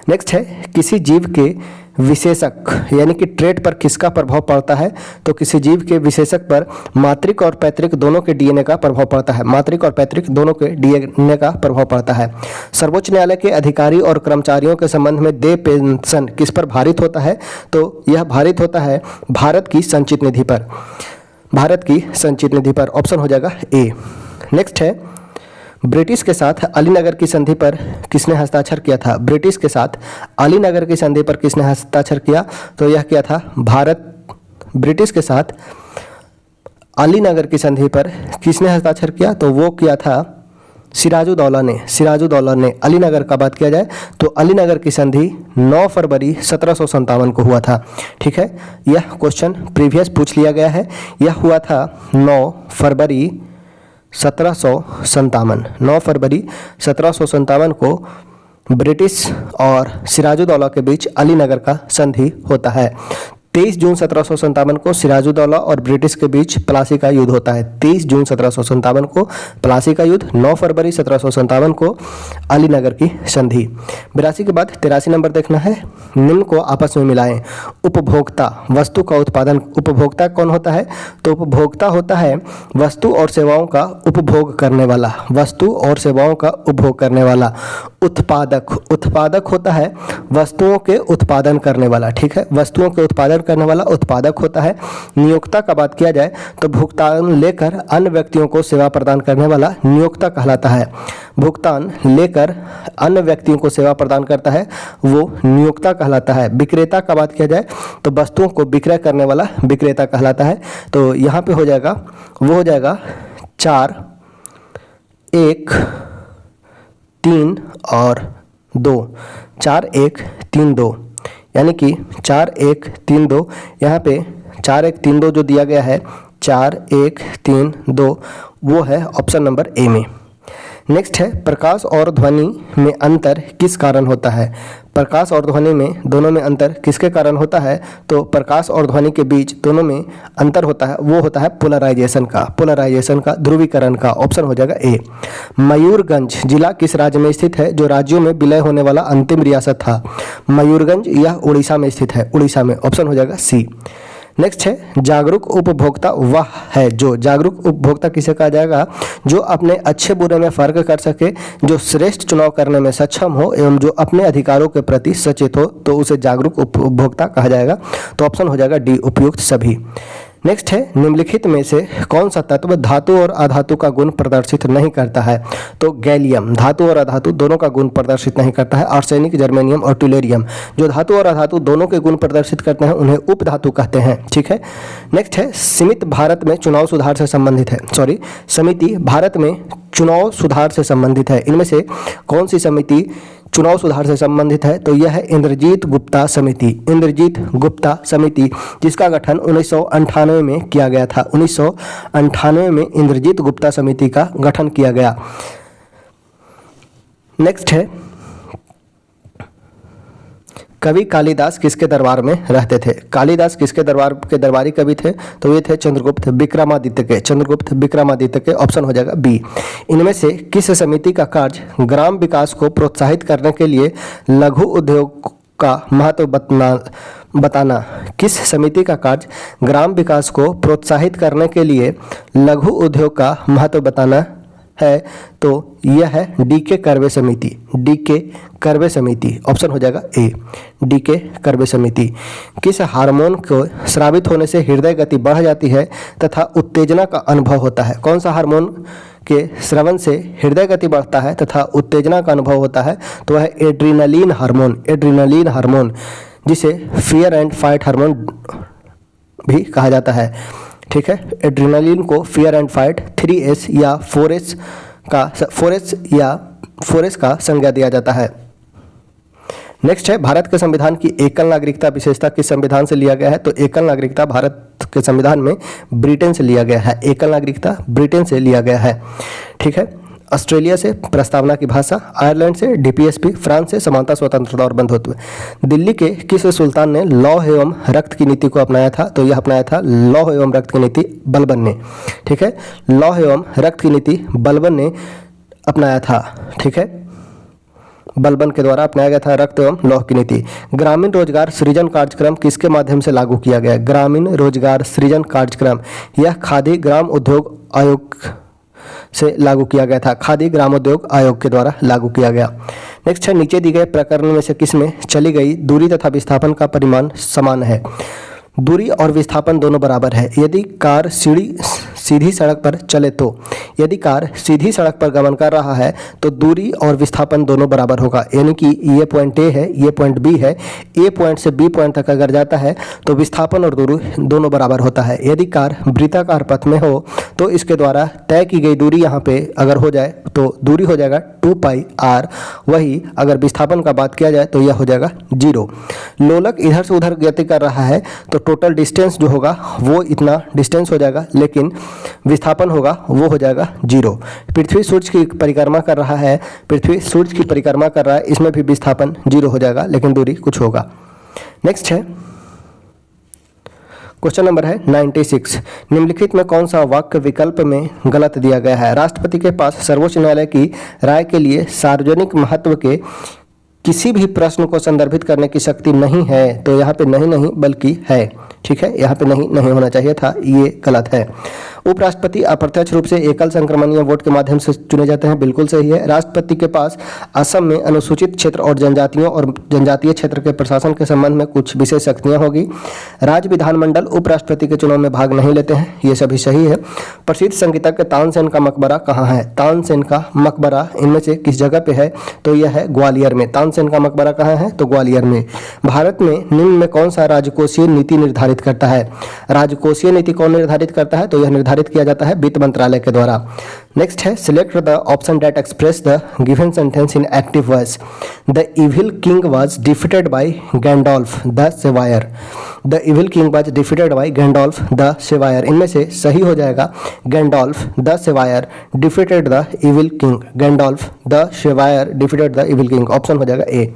Speaker 1: नेक्स्ट है किसी जीव के विशेषक यानी कि ट्रेट पर किसका प्रभाव पड़ता है? तो किसी जीव के विशेषक पर मातृक और पैतृक दोनों के डीएनए का प्रभाव पड़ता है। मातृक और पैतृक दोनों के डीएनए का प्रभाव पड़ता है। सर्वोच्च न्यायालय के अधिकारी और कर्मचारियों के संबंध में देय पेंशन किस पर भारित होता है? तो यह भारित होता है भारत की संचित निधि पर, भारत की संचित निधि पर, ऑप्शन हो जाएगा ए। नेक्स्ट है ब्रिटिश के साथ अलीनगर की संधि पर किसने हस्ताक्षर किया था? ब्रिटिश के साथ अलीनगर की संधि पर किसने हस्ताक्षर किया? तो यह किया था भारत। ब्रिटिश के साथ अलीनगर की संधि पर किसने हस्ताक्षर किया? तो वो किया था सिराजुद्दौला ने। सिराजुद्दौला ने। अलीनगर का बात किया जाए तो अलीनगर की संधि 9 फरवरी 1757 को हुआ था। ठीक है, यह क्वेश्चन प्रीवियस पूछ लिया गया है। यह हुआ था 9 फरवरी 1757। 9 फरवरी 1757 को ब्रिटिश और सिराजुद्दौला के बीच अलीनगर का संधि होता है। 23 जून 1757 को सिराजुद्दौला और ब्रिटिश के बीच प्लासी का युद्ध होता है। 23 जून 1757 को प्लासी का युद्ध, 9 फरवरी 1757 को अलीनगर की संधि। 82 के बाद 83 नंबर देखना है। निम्न को आपस में मिलाएं। उपभोक्ता, वस्तु का उत्पादन। उपभोक्ता कौन होता है? तो उपभोक्ता होता है वस्तु और सेवाओं का उपभोग करने वाला, वस्तु और सेवाओं का उपभोग करने वाला। उत्पादक, उत्पादक होता है वस्तुओं के उत्पादन करने वाला। ठीक है, वस्तुओं के उत्पादन करने वाला उत्पादक होता है। नियोक्ता का बात किया जाए तो भुगतान लेकर अन्य व्यक्तियों को सेवा प्रदान करने वाला नियोक्ता कहलाता है। भुगतान लेकर अन्य व्यक्तियों को सेवा प्रदान करता है वो नियोक्ता कहलाता है। विक्रेता का बात किया जाए तो वस्तुओं को विक्रय करने वाला विक्रेता कहलाता है। तो यहाँ पे हो जाएगा, वो हो जाएगा 4, 1, 3 और 2। 4, 1, 3, 2, यानी कि 4, 1, 3, 2। यहाँ पे 4, 1, 3, 2 जो दिया गया है 4, 1, 3, 2 वो है ऑप्शन नंबर ए में। नेक्स्ट है प्रकाश और ध्वनि में अंतर किस कारण होता है। प्रकाश और ध्वनि में दोनों में अंतर किसके कारण होता है, तो प्रकाश और ध्वनि के बीच दोनों में अंतर होता है, वो होता है पोलराइजेशन का ध्रुवीकरण का। ऑप्शन हो जाएगा ए। मयूरगंज जिला किस राज्य में स्थित है, जो राज्यों में विलय होने वाला अंतिम रियासत था। मयूरगंज यह उड़ीसा में स्थित है, उड़ीसा में। ऑप्शन हो जाएगा सी। नेक्स्ट है जागरूक उपभोक्ता वह है जो, जागरूक उपभोक्ता किसे कहा जाएगा, जो अपने अच्छे बुरे में फर्क कर सके, जो श्रेष्ठ चुनाव करने में सक्षम हो एवं जो अपने अधिकारों के प्रति सचेत हो, तो उसे जागरूक उपभोक्ता कहा जाएगा। तो ऑप्शन हो जाएगा डी, उपयुक्त सभी। नेक्स्ट है निम्नलिखित में से कौन सा तत्व धातु और अधातु का गुण प्रदर्शित नहीं करता है, तो गैलियम धातु और अधातु दोनों का गुण प्रदर्शित नहीं करता है। आर्सेनिक, जर्मेनियम और ट्यूलेरियम जो धातु और अधातु दोनों के गुण प्रदर्शित करते हैं उन्हें उपधातु कहते हैं। ठीक है। नेक्स्ट है समिति भारत में चुनाव सुधार से संबंधित है, समिति भारत में चुनाव सुधार से संबंधित है। इनमें से कौन सी समिति चुनाव सुधार से संबंधित है, तो यह है इंद्रजीत गुप्ता समिति। इंद्रजीत गुप्ता समिति जिसका गठन 1998 में किया गया था। 1998 में इंद्रजीत गुप्ता समिति का गठन किया गया। नेक्स्ट है कवि कालिदास किसके दरबार में रहते थे। कालिदास किसके दरबार के दरबारी कवि थे, तो ये थे चंद्रगुप्त विक्रमादित्य के, चंद्रगुप्त विक्रमादित्य के। ऑप्शन हो जाएगा बी। इनमें से किस समिति का कार्य ग्राम विकास को प्रोत्साहित करने के लिए लघु उद्योग का महत्व बताना। किस समिति का कार्य ग्राम विकास को प्रोत्साहित करने के लिए लघु उद्योग का महत्व बताना है, तो यह है डीके कर्वे समिति, डीके कर्वे समिति। ऑप्शन हो जाएगा ए, डीके कर्वे समिति। किस हार्मोन को स्रावित होने से हृदय गति बढ़ जाती है तथा उत्तेजना का अनुभव होता है। कौन सा हार्मोन के स्रवण से हृदय गति बढ़ता है तथा उत्तेजना का अनुभव होता है, तो वह एड्रीनलिन हार्मोन, एड्रीनलिन हार्मोन जिसे फियर एंड फाइट हार्मोन भी कहा जाता है। ठीक है। एड्रेनालिन को फियर एंड फाइट 3S या 4S का संज्ञा दिया जाता है। नेक्स्ट है भारत के संविधान की एकल नागरिकता विशेषता किस संविधान से लिया गया है, तो एकल नागरिकता भारत के संविधान में ब्रिटेन से लिया गया है। एकल नागरिकता ब्रिटेन से लिया गया है। ठीक है। ऑस्ट्रेलिया से प्रस्तावना की भाषा, आयरलैंड से DPSP, फ्रांस से समानता, स्वतंत्रता और बंधुत्व। दिल्ली के किस सुल्तान ने लौह एवं रक्त की नीति को अपनाया था, तो यह अपनाया था लौह एवं रक्त की नीति बलबन ने। ठीक है। लौह एवं रक्त की नीति बलबन ने अपनाया था। ठीक है। बलबन के द्वारा अपनाया गया था रक्त एवं लौह की नीति। ग्रामीण रोजगार सृजन कार्यक्रम किसके माध्यम से लागू किया गया। ग्रामीण रोजगार सृजन कार्यक्रम यह खादी ग्राम उद्योग आयोग से लागू किया गया था, खादी ग्रामोद्योग आयोग के द्वारा लागू किया गया। नेक्स्ट है नीचे दी गए प्रकरण में से किसमें चली गई दूरी तथा विस्थापन का परिमाण समान है। दूरी और विस्थापन दोनों बराबर है। यदि कार सीधी सड़क पर चले तो, यदि कार सीधी सड़क पर गमन कर रहा है तो दूरी और विस्थापन दोनों बराबर होगा। यानी कि ये पॉइंट ए है, ये पॉइंट बी है, ए पॉइंट से बी पॉइंट तक अगर जाता है तो विस्थापन और दूरी दोनों बराबर होता है। यदि कार वृत्ताकार पथ में हो तो इसके द्वारा तय की गई दूरी यहाँ पे अगर हो जाए तो दूरी हो जाएगा 2πr। वही अगर विस्थापन का बात किया जाए तो यह हो जाएगा 0। लोलक इधर से उधर गति कर रहा है तो टोटल डिस्टेंस जो होगा वो इतना डिस्टेंस हो जाएगा, लेकिन विस्थापन होगा वो हो जाएगा 0। पृथ्वी सूर्य की परिक्रमा कर रहा है, पृथ्वी सूर्य की परिक्रमा कर रहा है, इसमें भी विस्थापन 0 हो जाएगा, लेकिन दूरी कुछ होगा। नेक्स्ट है क्वेश्चन नंबर है 96। निम्नलिखित में कौन सा वाक्य विकल्प में गलत दिया गया है। राष्ट्रपति के पास सर्वोच्च न्यायालय की राय के लिए सार्वजनिक महत्व के किसी भी प्रश्न को संदर्भित करने की शक्ति नहीं है, तो यहाँ पे नहीं बल्कि है। ठीक है। यहाँ पे नहीं होना चाहिए था, ये गलत है। उपराष्ट्रपति अप्रत्यक्ष रूप से एकल संक्रमणीय वोट के माध्यम से चुने जाते हैं, बिल्कुल सही है। राष्ट्रपति के पास असम में अनुसूचित क्षेत्र और जनजातियों और जनजातीय क्षेत्र के प्रशासन के संबंध में कुछ विशेष शक्तियां होगी। राज्य विधानमंडल उपराष्ट्रपति के चुनाव में भाग नहीं लेते हैं, ये सभी सही है। प्रसिद्ध संगीतज्ञ तानसेन का मकबरा कहाँ है। तानसेन का मकबरा इनमें से किस जगह पे है, तो यह है ग्वालियर में। तानसेन का मकबरा कहाँ है, तो ग्वालियर में। भारत में निम्न में कौन सा राजकोषीय नीति निर्धारित करता है। राजकोषीय नीति कौन निर्धारित करता है, तो यह निर्धारित किया जाता है वित्त मंत्रालय के द्वारा। नेक्स्ट है select the option that express the given sentence in active voice. The evil king was defeated by Gandalf the saviour. The evil king was defeated by Gandalf the saviour. इनमें से सही हो जाएगा Gandalf the saviour defeated the evil king. Gandalf the saviour defeated the evil king, option हो जाएगा ए।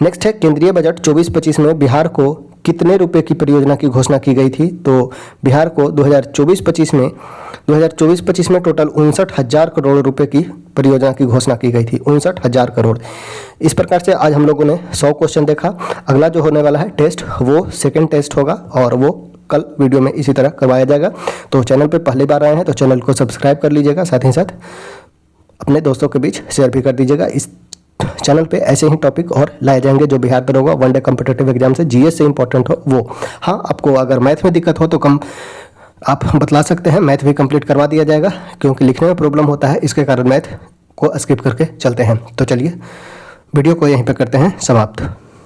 Speaker 1: नेक्स्ट है केंद्रीय बजट 24-25 में बिहार को कितने रुपए की परियोजना की घोषणा की गई थी। तो बिहार को 2024-25 में टोटल 59,000 करोड़ रुपए की परियोजना की घोषणा की गई थी। 59,000 करोड़। इस प्रकार से आज हम लोगों ने 100 क्वेश्चन देखा। अगला जो होने वाला है टेस्ट, वो सेकंड टेस्ट होगा और वो कल वीडियो में इसी तरह करवाया जाएगा। तो चैनल पे पहली बार आए हैं तो चैनल को सब्सक्राइब कर लीजिएगा, साथ ही साथ अपने दोस्तों के बीच शेयर भी कर दीजिएगा। इस चैनल पे ऐसे ही टॉपिक और लाए जाएंगे जो बिहार पर होगा, वनडे कॉम्पिटिटिव एग्जाम से जीएस से इंपॉर्टेंट हो वो। हाँ, आपको अगर मैथ में दिक्कत हो तो कम आप बतला सकते हैं, मैथ भी कंप्लीट करवा दिया जाएगा, क्योंकि लिखने में प्रॉब्लम होता है, इसके कारण मैथ को स्किप करके चलते हैं। तो चलिए वीडियो को यहीं पर करते हैं समाप्त।